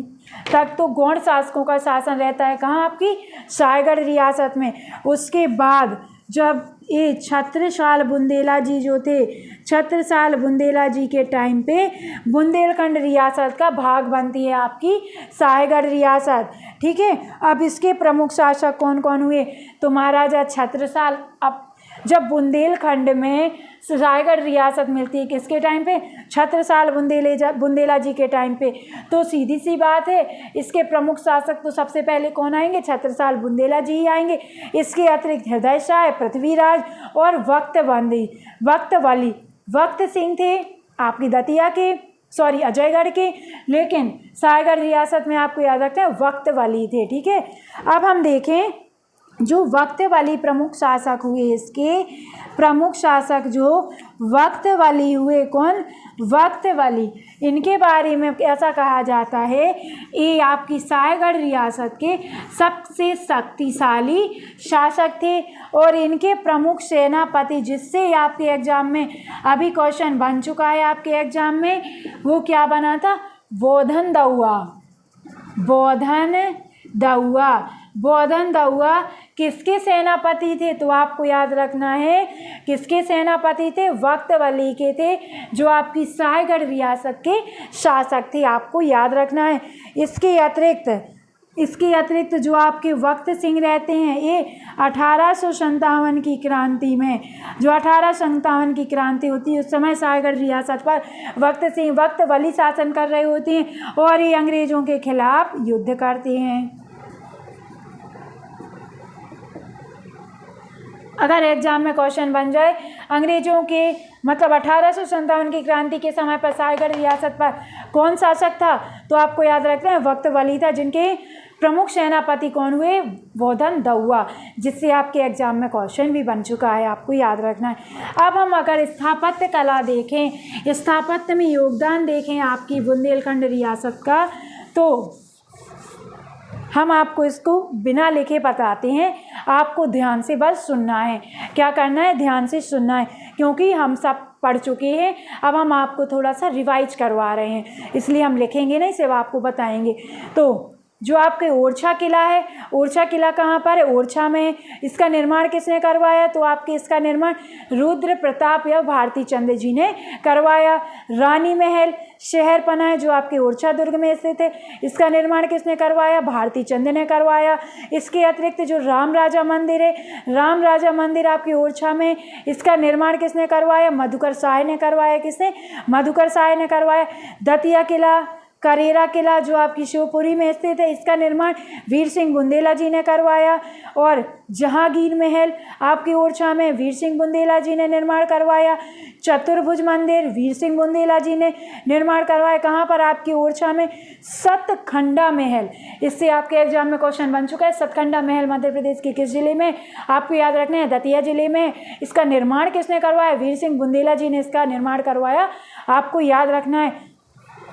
तक तो गौड़ शासकों का शासन रहता है, कहाँ, आपकी शाहगढ़ रियासत में। उसके बाद जब ये छत्रसाल बुंदेला जी जो थे, छत्रसाल बुंदेला जी के टाइम पे बुंदेलखंड रियासत का भाग बनती है आपकी शाहगढ़ रियासत, ठीक है। अब इसके प्रमुख शासक कौन कौन हुए, तो महाराजा छत्रसाल। अब जब बुंदेलखंड में शाहगढ़ रियासत मिलती है किसके टाइम पे, छत्रसाल बुंदेला जी के टाइम पे, तो सीधी सी बात है इसके प्रमुख शासक तो सबसे पहले कौन आएंगे, छत्रसाल बुंदेला जी ही आएंगे। इसके अतिरिक्त हृदय शाह, पृथ्वीराज और वक्त वली, वक्त सिंह थे आपकी दतिया के, सॉरी अजयगढ़ के, लेकिन शाहगढ़ रियासत में आपको याद रखना है वक्त वली थे, ठीक है। अब हम देखें जो वक्त वाली प्रमुख शासक हुए, इसके प्रमुख शासक जो वक्त वाली हुए, कौन, वक्त वाली, इनके बारे में ऐसा कहा जाता है ये आपकी शाहगढ़ रियासत के सबसे शक्तिशाली शासक थे। और इनके प्रमुख सेनापति, जिससे आपके एग्जाम में अभी क्वेश्चन बन चुका है आपके एग्जाम में, वो क्या बना था, बोधन दउआ, बोधन दउआ। बोधन दउआ किसके सेनापति थे, तो आपको याद रखना है किसके सेनापति थे, वक्त वली के थे, जो आपकी शाहगढ़ रियासत के शासक थे, आपको याद रखना है। इसके अतिरिक्त जो आपके वक्त सिंह रहते हैं, ये 1857 की क्रांति में, जो 1857 की क्रांति होती है उस समय शाहगढ़ रियासत पर वक्त वली शासन कर रहे होते हैं और ये अंग्रेज़ों के खिलाफ युद्ध करते हैं। अगर एग्जाम में क्वेश्चन बन जाए अंग्रेजों के मतलब 1857 की क्रांति के समय पर शाहगढ़ रियासत पर कौन शासक था, तो आपको याद रखना है वक्त वली था, जिनके प्रमुख सेनापति कौन हुए, बोधन दउआ, जिससे आपके एग्जाम में क्वेश्चन भी बन चुका है, आपको याद रखना है। अब हम अगर स्थापत्य कला देखें, स्थापत्य में योगदान देखें आपकी बुंदेलखंड रियासत का, तो हम आपको इसको बिना लिखे बताते हैं, आपको ध्यान से बस सुनना है। क्या करना है, ध्यान से सुनना है, क्योंकि हम सब पढ़ चुके हैं, अब हम आपको थोड़ा सा रिवाइज करवा रहे हैं, इसलिए हम लिखेंगे नहीं, सिर्फ आपको बताएंगे। तो जो आपके ओरछा किला है, ओरछा किला कहाँ पर है, ओरछा में। इसका निर्माण किसने करवाया, तो आपके इसका निर्माण रुद्र प्रताप या भारती चंद्र जी ने करवाया। रानी महल शहर पना है जो आपके ओरछा दुर्ग में स्थित है, इसका निर्माण किसने करवाया, भारती चंद्र ने करवाया। इसके अतिरिक्त जो राम राजा मंदिर है, राम राजा मंदिर आपके ओरछा में, इसका निर्माण किसने करवाया, मधुकर शाह ने करवाया। किसने, मधुकर शाह ने करवाया। दतिया किला, करेरा किला जो आपकी शिवपुरी में स्थित है, इसका निर्माण वीर सिंह बुंदेला जी ने करवाया। और जहांगीर महल आपकी ओरछा में वीर सिंह बुंदेला जी ने निर्माण करवाया। चतुर्भुज मंदिर वीर सिंह बुंदेला जी ने निर्माण करवाया। कहाँ पर, आपकी ओरछा में। सतखंडा महल, इससे आपके एग्जाम में क्वेश्चन बन चुका है। सतखंडा महल मध्य प्रदेश के किस जिले में, आपको याद रखना है दतिया जिले में। इसका निर्माण किसने करवाया, वीर सिंह बुंदेला जी ने इसका निर्माण करवाया, आपको याद रखना है।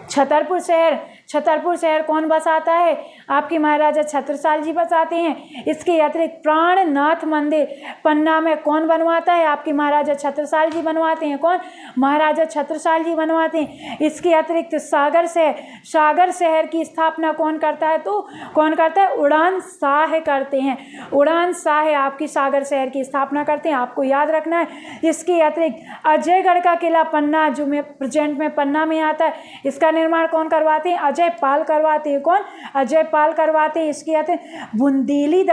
छतरपुर शहर, छतरपुर शहर कौन बसाता है? आपके महाराजा छत्रसाल जी बसाते हैं। इसके अतिरिक्त प्राणनाथ मंदिर पन्ना में कौन बनवाता है? आपके महाराजा छत्रसाल जी बनवाते हैं। कौन? महाराजा छत्रसाल जी बनवाते हैं। इसके अतिरिक्त सागर शहर की स्थापना कौन करता है? तो कौन करता है? उड़ान शाह करते हैं। उड़ान शाह आपकी सागर शहर की स्थापना करते हैं, आपको याद रखना है। इसके अतिरिक्त अजयगढ़ का किला पन्ना जो में प्रेजेंट में पन्ना में आता है, इसका निर्माण कौन करवाते हैं? अजय पाल करवाते हैं। कौन? अजय पाल करवाते हैं। इसके अतिरिक्त बुंदेली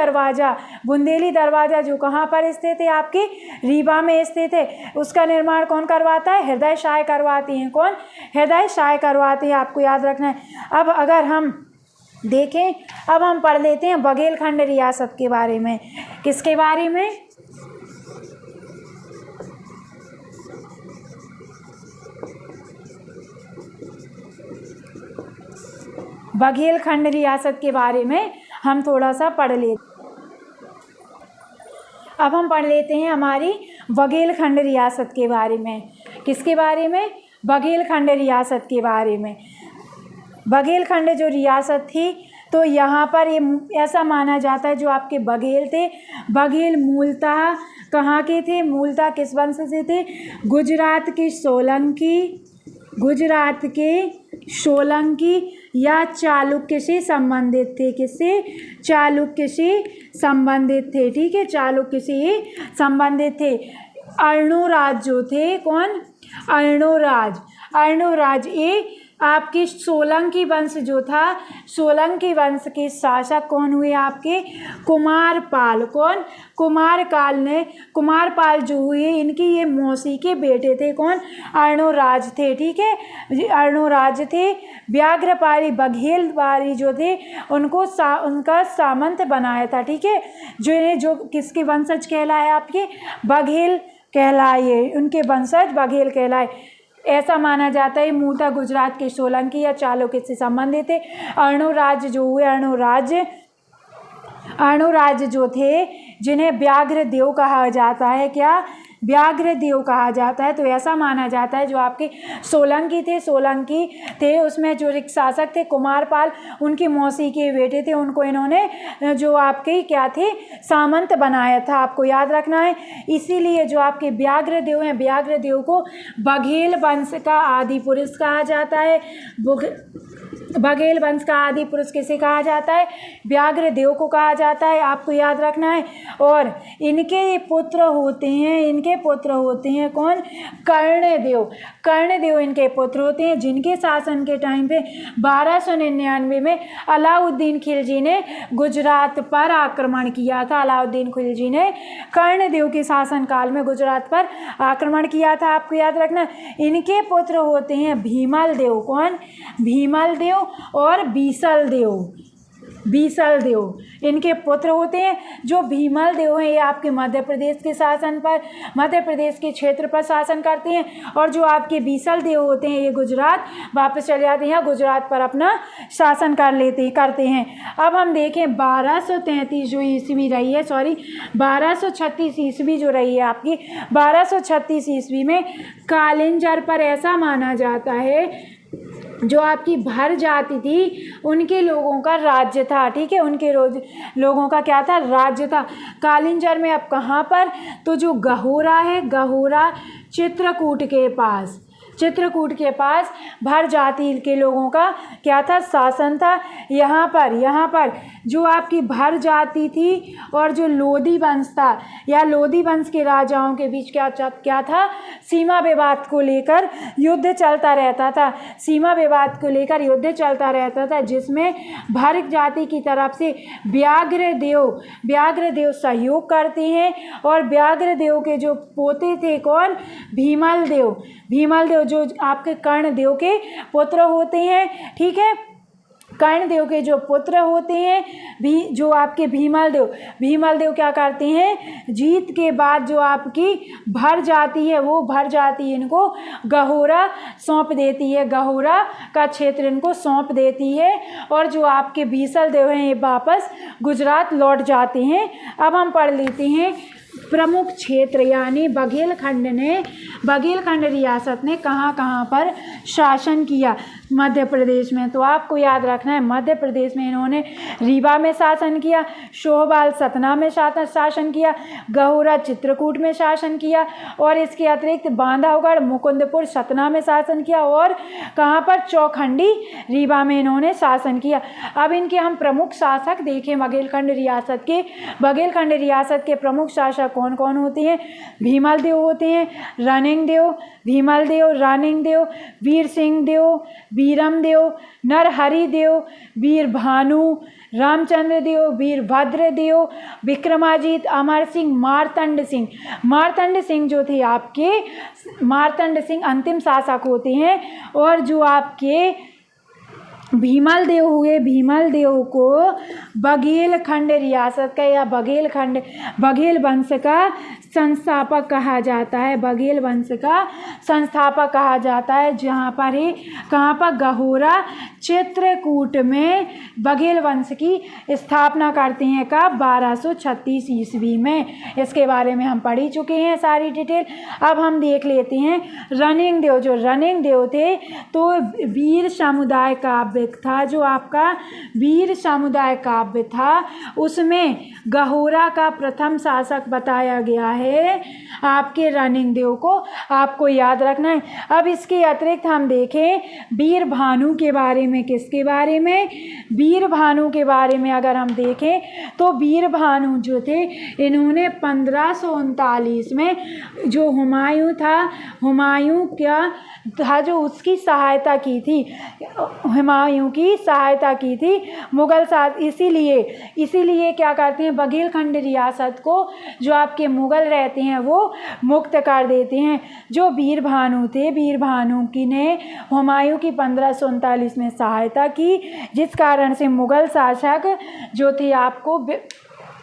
दरवाजा जो कहाँ पर स्थित है? आपके रीवा में स्थित है, उसका निर्माण कौन करवाता है? हृदय शाह करवाते हैं। कौन? हृदय शाह करवाते हैं, आपको याद रखना है। अब अगर हम देखें, अब हम पढ़ लेते हैं बघेलखंड रियासत के बारे में। किसके बारे में? बघेलखंड रियासत के बारे में हम थोड़ा सा पढ़ लेते। अब हम पढ़ लेते हैं हमारी बघेलखंड रियासत के बारे में। किसके बारे में? बघेलखंड रियासत के बारे में। बघेलखंड जो रियासत थी, तो यहाँ पर ये ऐसा माना जाता है, जो आपके बघेल थे, बघेल मूलतः कहाँ के थे? मूलतः किस वंश से थे? गुजरात के सोलंकी या चालुक्य से संबंधित थे। किससे? चालुक्य से संबंधित थे। ठीक है, चालुक्य से संबंधित थे। अर्णोराज जो थे, कौन? अर्णोराज ये आपके सोलंकी वंश जो था, सोलंकी वंश के शासक कौन हुए? आपके कुमारपाल। कौन? कुमारपाल जो हुए, इनकी ये मौसी के बेटे थे। कौन? अर्णोराज थे। ठीक है, अर्णोराज थे। व्याघ्रपाली बघेलपाली जो थे, उनका सामंत बनाया था। ठीक है, जो किसके वंशज कहलाए? आपके बघेल कहलाए, उनके वंशज बघेल कहलाए। ऐसा माना जाता है मूलतः गुजरात के सोलंकी या चालुक्य से संबंधित थे। अर्णोराज जो हुए, अर्णोराज जो थे, जिन्हें व्याघ्रदेव कहा जाता है। क्या? व्याघ्रदेव कहा जाता है। तो ऐसा माना जाता है, जो आपके सोलंकी थे, उसमें जो एक शासक थे कुमारपाल, उनकी मौसी के बेटे थे, उनको इन्होंने जो आपके क्या थे? सामंत बनाया था, आपको याद रखना है। इसीलिए जो आपके व्याघ्रदेव हैं, व्याघ्रदेव को बघेल वंश का आदि पुरुष कहा जाता है। बघेल वंश का आदि पुरुष किसे कहा जाता है? व्याघ्रदेव को कहा जाता है, आपको याद रखना है। और इनके पुत्र होते हैं कौन? कर्णदेव इनके पुत्र होते हैं, जिनके शासन के टाइम पे 1299 में अलाउद्दीन खिलजी ने गुजरात पर आक्रमण किया था। अलाउद्दीन खिलजी ने कर्णदेव के शासन काल में गुजरात पर आक्रमण किया था, आपको याद रखना। इनके पुत्र होते हैं भीमल देव। कौन? भीमल देव और बीसल देव इनके पुत्र होते हैं। जो भीमल देव हैं, ये आपके मध्य प्रदेश के क्षेत्र पर शासन करते हैं। और जो आपके बीसल देव होते हैं, ये गुजरात वापस चले जाते हैं, गुजरात पर अपना शासन करते हैं। अब हम देखें 1233 जो ईस्वी रही है, 1236 ईस्वी जो रही है आपकी, 1236 ईस्वी में कालिंजर पर ऐसा माना जाता है, जो आपकी भर जाति थी, उनके लोगों का राज्य था। ठीक है, उनके लोगों का क्या था? राज्य था कालिंजर में। अब कहाँ पर? तो जो गहोरा है, गहोरा चित्रकूट के पास भर जाति के लोगों का क्या था? शासन था। यहाँ पर जो आपकी भर जाति थी और जो लोधी वंश था, या लोधी वंश के राजाओं के बीच क्या था? सीमा विवाद को लेकर युद्ध चलता रहता था, जिसमें भर जाति की तरफ से व्याघ्रदेव सहयोग करते हैं। और व्याघ्रदेव के जो पोते थे, कौन? भीमल देव जो आपके कर्णदेव के पुत्र होते हैं। ठीक है, कर्णदेव के जो पुत्र होते हैं, जो आपके भीमल देव क्या करते हैं? जीत के बाद जो आपकी भर जाती है, वो भर जाती इनको गहोरा सौंप देती है, गहोरा का क्षेत्र इनको सौंप देती है। और जो आपके बीसल देव हैं, ये वापस गुजरात लौट जाते हैं। अब हम पढ़ लेते हैं प्रमुख क्षेत्र, यानी बघेलखंड रियासत ने कहाँ पर शासन किया। मध्य प्रदेश में। तो आपको याद रखना है मध्य प्रदेश में इन्होंने रीवा में शासन किया, शोहबाल सतना में शासन किया, गहुरा चित्रकूट में शासन किया और इसके अतिरिक्त बांधवगढ़ मुकुंदपुर सतना में शासन किया और कहाँ पर चौखंडी रीवा में इन्होंने शासन किया। अब इनके हम प्रमुख शासक देखें बघेलखंड रियासत के। बघेलखंड रियासत के प्रमुख शासक कौन कौन होते हैं? भीमल देव होते हैं, रनिंग देव, भीमल देव, रानिंग देव, वीर सिंह देव, बीरम देव, नरहरि देव, वीर भानु, रामचंद्र देव, वीरभद्र देव, विक्रमाजीत, अमर सिंह, मार्तंड सिंह। मार्तंड सिंह जो थे आपके, मार्तंड सिंह अंतिम शासक होते हैं। और जो आपके भीमल देव हुए, भीमल देव को बघेलखंड रियासत का या बघेल वंश का संस्थापक कहा जाता है। बघेल वंश का संस्थापक कहा जाता है, जहाँ पर ही कहाँ पर गहुरा चित्रकूट में बघेल वंश की स्थापना करते हैं कब? 1236 ईस्वी में। इसके बारे में हम पढ़ ही चुके हैं सारी डिटेल। अब हम देख लेते हैं रनिंग देव। जो रनिंग देव थे तो वीर समुदाय काव्य था, जो आपका वीर समुदाय काव्य था उसमें गहुरा का प्रथम शासक बताया गया है आपके रनिंग देव को, आपको याद रखना है। अब इसके अतिरिक्त हम देखें वीर भानु के बारे में। किसके बारे में? वीर भानु के बारे में अगर हम देखें तो वीर भानु जो थे इन्होंने 1539 में जो हुमायूं था, हुमायूं क्या था जो उसकी सहायता की थी, हुमायूं की सहायता की थी मुगल साथ। इसीलिए क्या करते हैं बघेलखंड रियासत को जो आपके मुगल रहते हैं वो मुक्त कर देते हैं। जो वीर भानु थे, वीर भानु की ने हुमायूं की 1539 में सहायता की, जिस कारण से मुगल शासक जो थे आपको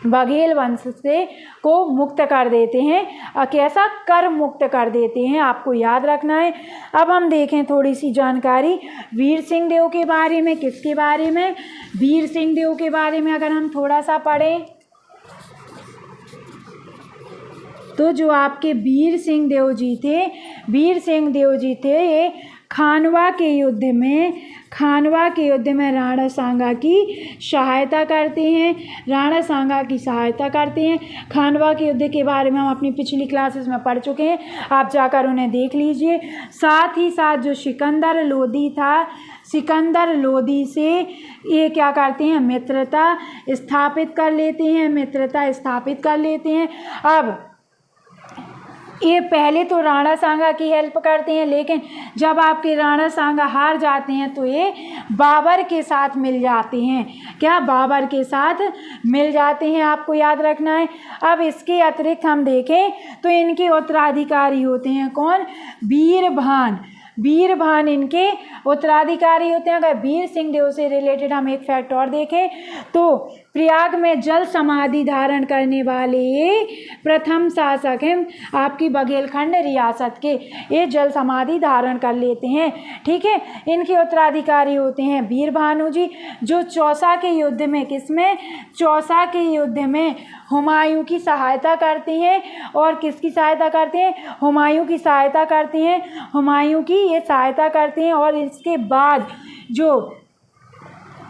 बघेल वंश से को मुक्त कर देते हैं। कैसा? कर मुक्त कर देते हैं, आपको याद रखना है। अब हम देखें थोड़ी सी जानकारी वीर सिंह देव के बारे में। किसके बारे में? वीर सिंह देव के बारे में अगर हम थोड़ा सा पढ़ें तो जो आपके वीर सिंह देव जी थे, वीर सिंह देव जी थे ये खानवा के युद्ध में राणा सांगा की सहायता करते हैं, राणा सांगा की सहायता करते हैं। खानवा के युद्ध के बारे में हम अपनी पिछली क्लासेस में पढ़ चुके हैं, आप जाकर उन्हें देख लीजिए। साथ ही साथ जो सिकंदर लोदी था, सिकंदर लोदी से ये क्या करते हैं? मित्रता स्थापित कर लेते हैं। अब ये पहले तो राणा सांगा की हेल्प करते हैं, लेकिन जब आपके राणा सांगा हार जाते हैं तो ये बाबर के साथ मिल जाते हैं। क्या? बाबर के साथ मिल जाते हैं, आपको याद रखना है। अब इसके अतिरिक्त हम देखें तो इनके उत्तराधिकारी होते हैं कौन? वीरभान इनके उत्तराधिकारी होते हैं। अगर वीर सिंह देव से रिलेटेड हम एक फैक्ट और देखें तो प्रयाग में जल समाधि धारण करने वाले ये प्रथम शासक हैं आपकी बघेलखंड रियासत के। ये जल समाधि धारण कर लेते हैं, ठीक है। इनके उत्तराधिकारी होते हैं वीर भानु जी, जो चौसा के युद्ध में, किसमें? चौसा के युद्ध में हुमायूं की सहायता करते हैं। और किसकी सहायता करते हैं? हुमायूं की सहायता करते हैं, हुमायूं की ये सहायता करते हैं। और इसके बाद जो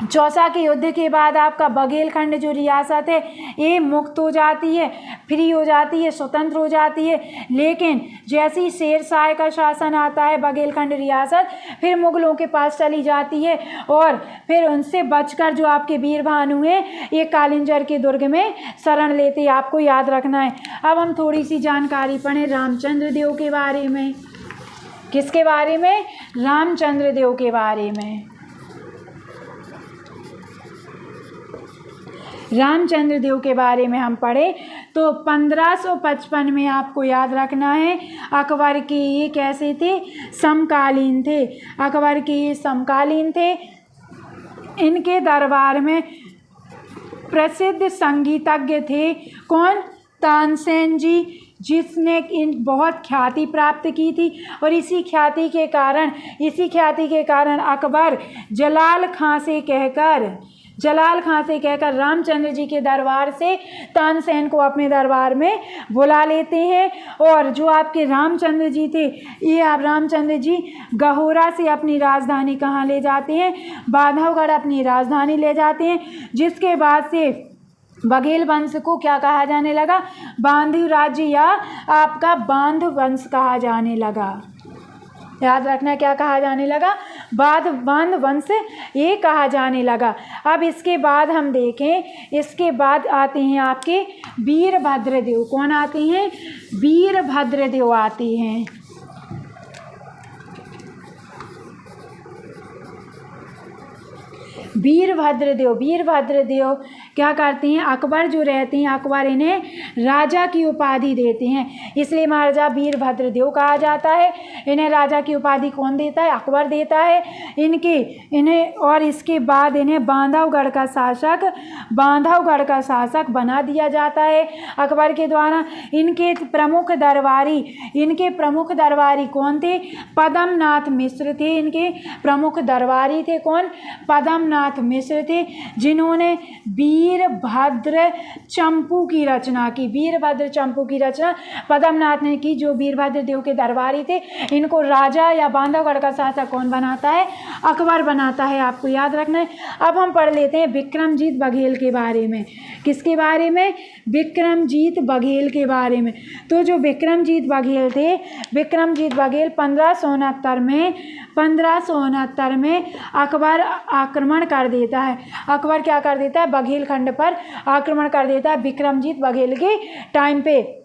चौसा के युद्ध के बाद आपका बघेलखंड जो रियासत है ये मुक्त हो जाती है, फ्री हो जाती है, स्वतंत्र हो जाती है। लेकिन जैसे ही शेरशाह का शासन आता है बघेलखंड रियासत फिर मुगलों के पास चली जाती है और फिर उनसे बचकर जो आपके वीर भानु हैं ये कालिंजर के दुर्ग में शरण लेते हैं, आपको याद रखना है। अब हम थोड़ी सी जानकारी पढ़ें रामचंद्र देव के बारे में। किसके बारे में? रामचंद्र देव के बारे में। रामचंद्र देव के बारे में हम पढ़ें तो 1555 में आपको याद रखना है अकबर के ये कैसे थे? समकालीन थे। अकबर के ये समकालीन थे। इनके दरबार में प्रसिद्ध संगीतज्ञ थे कौन? तानसेन जी, जिसने बहुत ख्याति प्राप्त की थी। और इसी ख्याति के कारण अकबर जलाल खां से कहकर जलाल खां से कहकर रामचंद्र जी के दरबार से तानसेन को अपने दरबार में बुला लेते हैं। और जो आपके रामचंद्र जी थे, ये आप रामचंद्र जी गहोरा से अपनी राजधानी कहाँ ले जाते हैं, बांधवगढ़ अपनी राजधानी ले जाते हैं। जिसके बाद से बघेल वंश को क्या कहा जाने लगा, बांधव राज्य या आपका बांध वंश कहा जाने लगा। याद रखना क्या कहा जाने लगा, बांध वंश ये कहा जाने लगा। अब इसके बाद हम देखें, इसके बाद आते हैं आपके वीरभद्रदेव। कौन आते हैं, वीरभद्रदेव आते हैं। वीरभद्रदेव क्या करते हैं, अकबर जो रहते हैं, अकबर इन्हें राजा की उपाधि देते हैं, इसलिए महाराजा वीरभद्रदेव कहा जाता है। इन्हें राजा की उपाधि कौन देता है, अकबर देता है इन्हें। और इसके बाद इन्हें बांधवगढ़ का शासक बना दिया जाता है अकबर के द्वारा। इनके प्रमुख दरबारी कौन थे, पद्मनाथ मिश्र थे। इनके प्रमुख दरबारी थे कौन, पद्मनाथ मिश्र थे, जिन्होंने वीरभद्र चंपू की रचना की। वीरभद्र चंपू की रचना पद्मनाथ ने की। जो वीरभद्र देव के दरबारी थे, इनको राजा या बांधवगढ़ का शासक कौन बनाता है, अकबर बनाता है, आपको याद रखना है। अब हम पढ़ लेते हैं विक्रमजीत बघेल के बारे में। किसके बारे में, विक्रमजीत बघेल के बारे में। तो जो विक्रमजीत बघेल थे, विक्रमजीत बघेल 1569 में अकबर आक्रमण कर देता है। अकबर क्या कर देता है, बघेल खंड पर आक्रमण कर देता है विक्रमजीत बघेल के टाइम पे।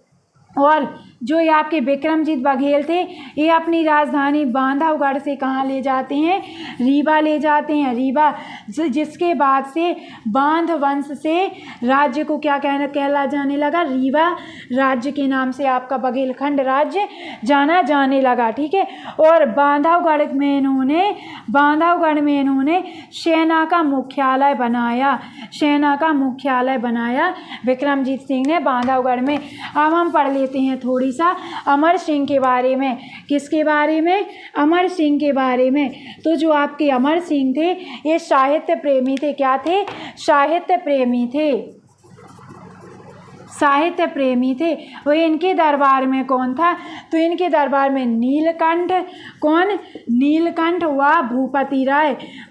और जो ये आपके विक्रमजीत बघेल थे, ये अपनी राजधानी बांधवगढ़ से कहाँ ले जाते हैं, रीवा ले जाते हैं, रीवा। जिसके बाद से बांध वंश से राज्य को क्या कहला जाने लगा, रीवा राज्य के नाम से आपका बघेलखंड राज्य जाना जाने लगा। ठीक है। और बांधवगढ़ में इन्होंने सेना का मुख्यालय बनाया विक्रमजीत सिंह ने बांधवगढ़ में। अब हम पढ़ लेते हैं थोड़ी सा अमर सिंह के बारे में। किसके बारे में, अमर सिंह के बारे में। तो जो आपके अमर सिंह थे, ये साहित्य प्रेमी थे। क्या थे, साहित्य प्रेमी थे। वो इनके दरबार में कौन था, तो इनके दरबार में नीलकंठ व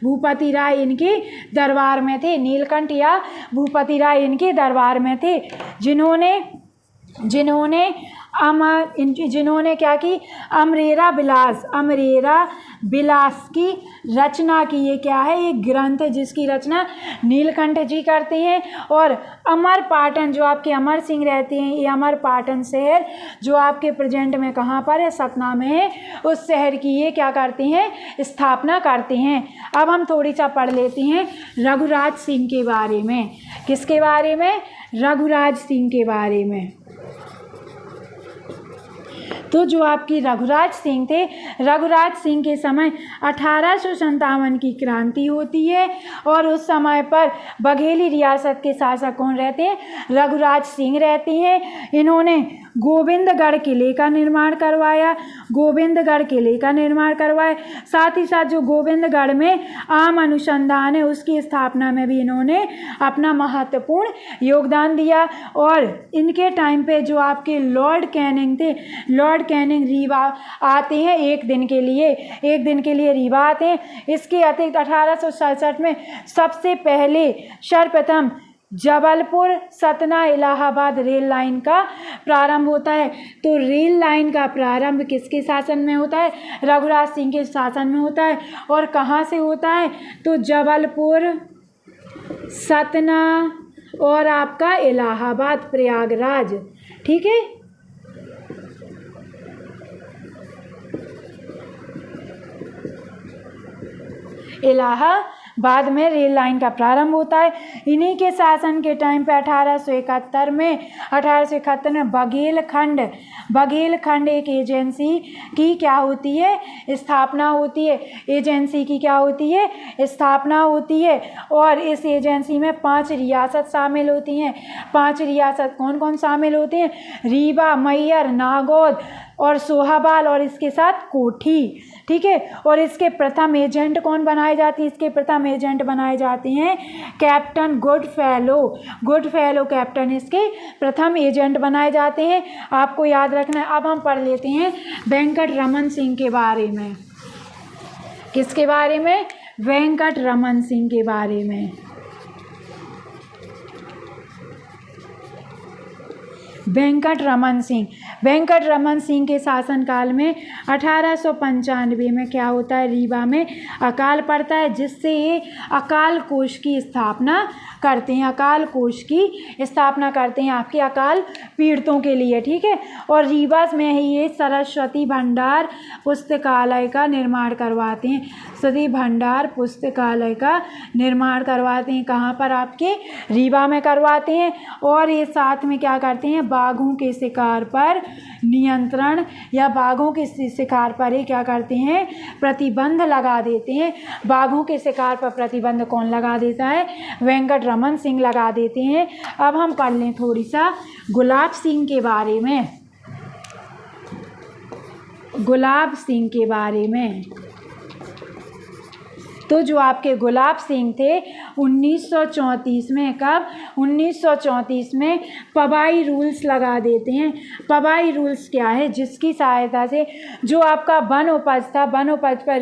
भूपति राय इनके दरबार में थे। नीलकंठ या भूपति राय इनके दरबार में थे, जिन्होंने क्या की, अमरेरा बिलास की रचना की। ये क्या है, ये ग्रंथ जिसकी रचना नीलकंठ जी करते हैं। और अमरपाटन, जो आपके अमर सिंह रहते हैं, ये अमरपाटन शहर जो आपके प्रेजेंट में कहाँ पर है, सतना में है, उस शहर की ये क्या करते हैं, स्थापना करते हैं। अब हम थोड़ी सा पढ़ लेते हैं रघुराज सिंह के बारे में। किसके बारे में, रघुराज सिंह के बारे में। तो जो आपकी रघुराज सिंह थे, रघुराज सिंह के समय 1857 की क्रांति होती है। और उस समय पर बघेली रियासत के शासक कौन रहते हैं, रघुराज सिंह रहते हैं। इन्होंने गोविंदगढ़ किले का निर्माण करवाया। साथ ही साथ जो गोविंदगढ़ में आम अनुसंधान है, उसकी स्थापना में भी इन्होंने अपना महत्वपूर्ण योगदान दिया। और इनके टाइम पे जो आपके लॉर्ड कैनिंग थे, लॉर्ड कैनिंग रीवा आते हैं एक दिन के लिए रीवा आते हैं। इसके अतिरिक्त 1867 में सबसे पहले सर्वप्रथम जबलपुर सतना इलाहाबाद रेल लाइन का प्रारंभ होता है। तो रेल लाइन का प्रारंभ किसके शासन में होता है, रघुराज सिंह के शासन में होता है। और कहाँ से होता है, तो जबलपुर, सतना और आपका इलाहाबाद, प्रयागराज। ठीक है। इलाहाबाद में रेल लाइन का प्रारंभ होता है। इन्हीं के शासन के टाइम पे 1871 में बघेलखंड एक एजेंसी की क्या होती है, स्थापना होती है। एजेंसी की क्या होती है, स्थापना होती है। और इस एजेंसी में 5 रियासत शामिल होती हैं। 5 रियासत कौन कौन शामिल होते हैं, रीवा, मैहर, नागौद, और सोहाबाल और इसके साथ कोठी, ठीक है। और इसके प्रथम एजेंट कौन बनाए जाते हैं? इसके प्रथम एजेंट बनाए जाते हैं कैप्टन गुडफेलो। गुडफेलो कैप्टन इसके प्रथम एजेंट बनाए जाते हैं, आपको याद रखना है। अब हम पढ़ लेते हैं वेंकट रमन सिंह के बारे में। किसके बारे में? वेंकट रमन सिंह के बारे में। वेंकट रमन सिंह, वेंकट रमन सिंह के शासनकाल में 1895 में क्या होता है? रीवा में अकाल पड़ता है, जिससे ये अकाल कोष की स्थापना करते हैं। अकाल कोष की स्थापना करते हैं आपके अकाल पीड़ितों के लिए, ठीक है। और रीवा में ही ये सरस्वती भंडार पुस्तकालय का निर्माण करवाते हैं। सरस्वती भंडार पुस्तकालय का निर्माण करवाते हैं। कहाँ पर? आपके रीवा में करवाते हैं। और ये साथ में क्या करते हैं? बाघों के शिकार पर नियंत्रण या बाघों के शिकार पर ही क्या करते हैं? प्रतिबंध लगा देते हैं। बाघों के शिकार पर प्रतिबंध कौन लगा देता है? वेंकट रमन सिंह लगा देते हैं। अब हम पढ़ लें थोड़ी सा गुलाब सिंह के बारे में। गुलाब सिंह के बारे में तो जो आपके गुलाब सिंह थे 1934 में, कब? 1934 में पबाई रूल्स लगा देते हैं। पबाई रूल्स क्या है? जिसकी सहायता से जो आपका वन उपज था, वन उपज पर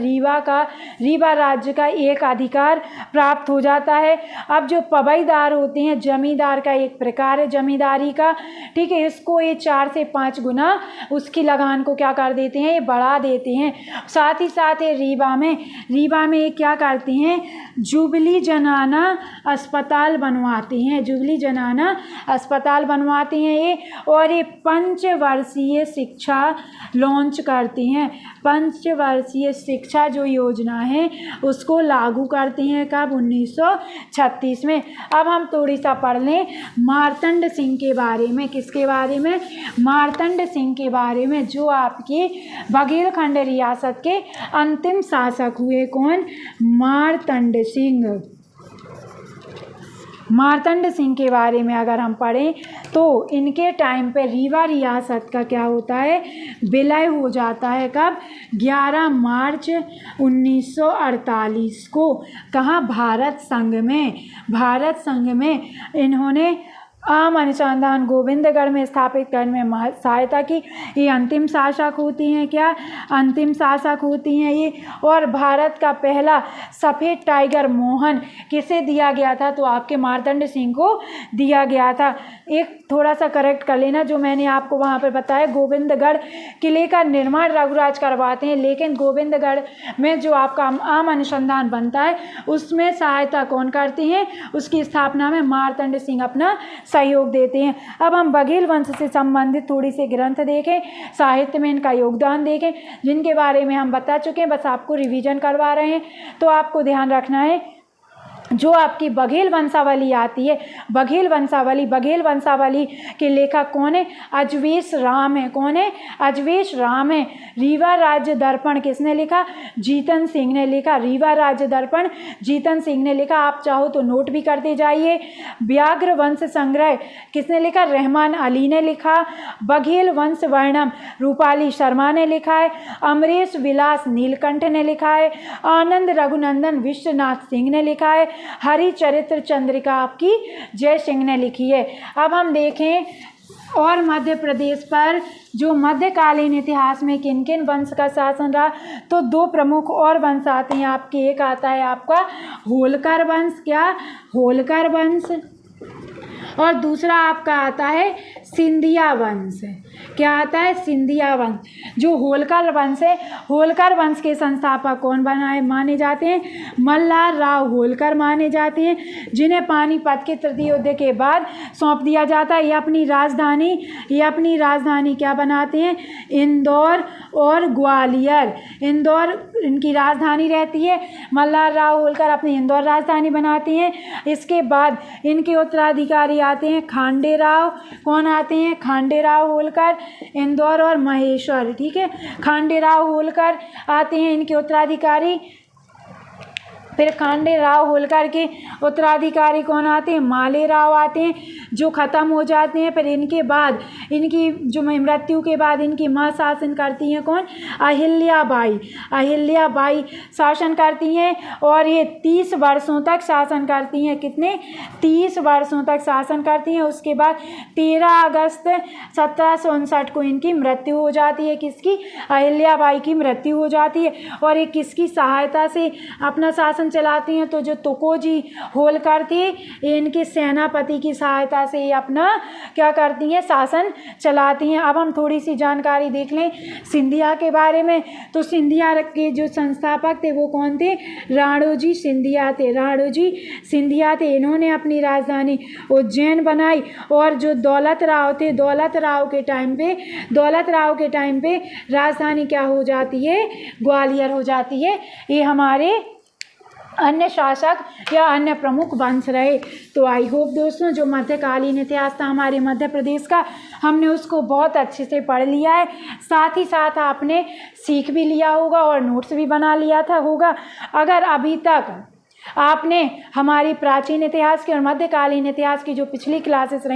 रीवा राज्य का एक अधिकार प्राप्त हो जाता है। अब जो पबाईदार होते हैं, जमींदार का एक प्रकार है जमींदारी का, ठीक है। इसको ये 4 से 5 गुना उसकी लगान को क्या कर देते हैं? ये बढ़ा देते हैं। साथ ही साथ ये रीवा में ये क्या करते हैं? जुबली जनाना अस्पताल बनवाते हैं। जुबली जनाना अस्पताल बनवाते हैं ये। और ये पंचवर्षीय शिक्षा लॉन्च करते हैं। पंचवर्षीय शिक्षा जो योजना है उसको लागू करते हैं। कब? 1936 में। अब हम थोड़ी सा पढ़ लें मार्तंड सिंह के बारे में। किसके बारे में? मार्तंड सिंह के बारे में, जो आपके बघेलखंड रियासत के अंतिम शासक हुए। कौन? मार्तंड सिंह। मार्तंड सिंह के बारे में अगर हम पढ़ें तो इनके टाइम पे रीवा रियासत का क्या होता है? विलय हो जाता है। कब? 11 मार्च 1948 को। कहाँ? भारत संघ में। भारत संघ में इन्होंने आम अनुसंधान गोविंदगढ़ में स्थापित करने में सहायता की। ये अंतिम शासक होती हैं। क्या? अंतिम शासक होती हैं ये। और भारत का पहला सफ़ेद टाइगर मोहन किसे दिया गया था? तो आपके मार्तंड सिंह को दिया गया था। एक थोड़ा सा करेक्ट कर लेना, जो मैंने आपको वहाँ पर बताया, गोविंदगढ़ किले का निर्माण रघुराज करवाते हैं, लेकिन गोविंदगढ़ में जो आपका आम अनुसंधान बनता है उसमें सहायता कौन करती हैं? उसकी स्थापना में मार्तंड सिंह अपना सहयोग देते हैं। अब हम बघेल वंश से संबंधित थोड़ी सी ग्रंथ देखें, साहित्य में इनका योगदान देखें, जिनके बारे में हम बता चुके हैं, बस आपको रिवीजन करवा रहे हैं। तो आपको ध्यान रखना है जो आपकी बघेल वंशावली आती है, बघेल वंशावली के लेखक कौन है? अजवेश राम है। कौन है? अजवेश राम है। रीवा राज्य दर्पण किसने लिखा? जीतन सिंह ने लिखा। रीवा राज्य दर्पण जीतन सिंह ने लिखा। आप चाहो तो नोट भी करते जाइए। व्याघ्र वंश संग्रह किसने लिखा? रहमान अली ने लिखा। बघेल वंश वर्णम रूपाली शर्मा ने लिखा है। अमरेश विलास नीलकंठ ने लिखा है। आनंद रघुनंदन विश्वनाथ सिंह ने लिखा है। हरिचरित्र चंद्रिका आपकी जय सिंह ने लिखी है। अब हम देखें और मध्य प्रदेश पर जो मध्यकालीन इतिहास में किन किन वंश का शासन रहा, तो 2 प्रमुख और वंश आते हैं आपके। एक आता है आपका होलकर वंश। क्या? होलकर वंश। और दूसरा आपका आता है सिंधिया वंश। क्या आता है? सिंधिया वंश। जो होलकर वंश है, होलकर वंश के संस्थापक कौन माने जाते हैं? मल्हार राव होलकर माने जाते हैं, जिन्हें पानीपत के तृतीय युद्ध के बाद सौंप दिया जाता है। ये अपनी राजधानी क्या बनाते हैं? इंदौर और ग्वालियर। इंदौर इनकी राजधानी रहती है। मल्हार राव होलकर अपनी इंदौर राजधानी बनाते हैं। इसके बाद इनके उत्तराधिकारी आते हैं खांडे राव। कौन आते हैं? खांडे राव होलकर, इंदौर और महेश्वर, ठीक है। खांडे राव होलकर आते हैं। इनके उत्तराधिकारी फिर खांडे राव होलकर के उत्तराधिकारी कौन आते हैं? माले राव आते हैं, जो ख़त्म हो जाते हैं। फिर इनके बाद इनकी जो मृत्यु के बाद इनकी माँ शासन करती हैं कौन? अहिल्याबाई। अहिल्याबाई शासन करती हैं और ये 30 वर्षों तक शासन करती हैं। कितने? 30 वर्षों तक शासन करती हैं। उसके बाद 13 अगस्त 1759 को इनकी मृत्यु हो जाती है। किसकी? अहिल्याबाई की मृत्यु हो जाती है। और ये किसकी सहायता से अपना शासन चलाती हैं? तो जो तुकोजी होलकर थे, इनके सेनापति की सहायता से ये अपना क्या करती हैं? शासन चलाती हैं। अब हम थोड़ी सी जानकारी देख लें सिंधिया के बारे में। तो सिंधिया के जो संस्थापक थे वो कौन थे? राणोजी सिंधिया थे। राणोजी सिंधिया थे। इन्होंने अपनी राजधानी उज्जैन बनाई। और जो दौलत राव थे, दौलत राव के टाइम पे राजधानी क्या हो जाती है? ग्वालियर हो जाती है। ये हमारे अन्य शासक या अन्य प्रमुख वंश रहे। तो आई होप दोस्तों जो मध्यकालीन इतिहास था हमारे मध्य प्रदेश का, हमने उसको बहुत अच्छे से पढ़ लिया है। साथ ही साथ आपने सीख भी लिया होगा और नोट्स भी बना लिया होगा। अगर अभी तक आपने हमारी प्राचीन इतिहास की और मध्यकालीन इतिहास की जो पिछली क्लासेस रही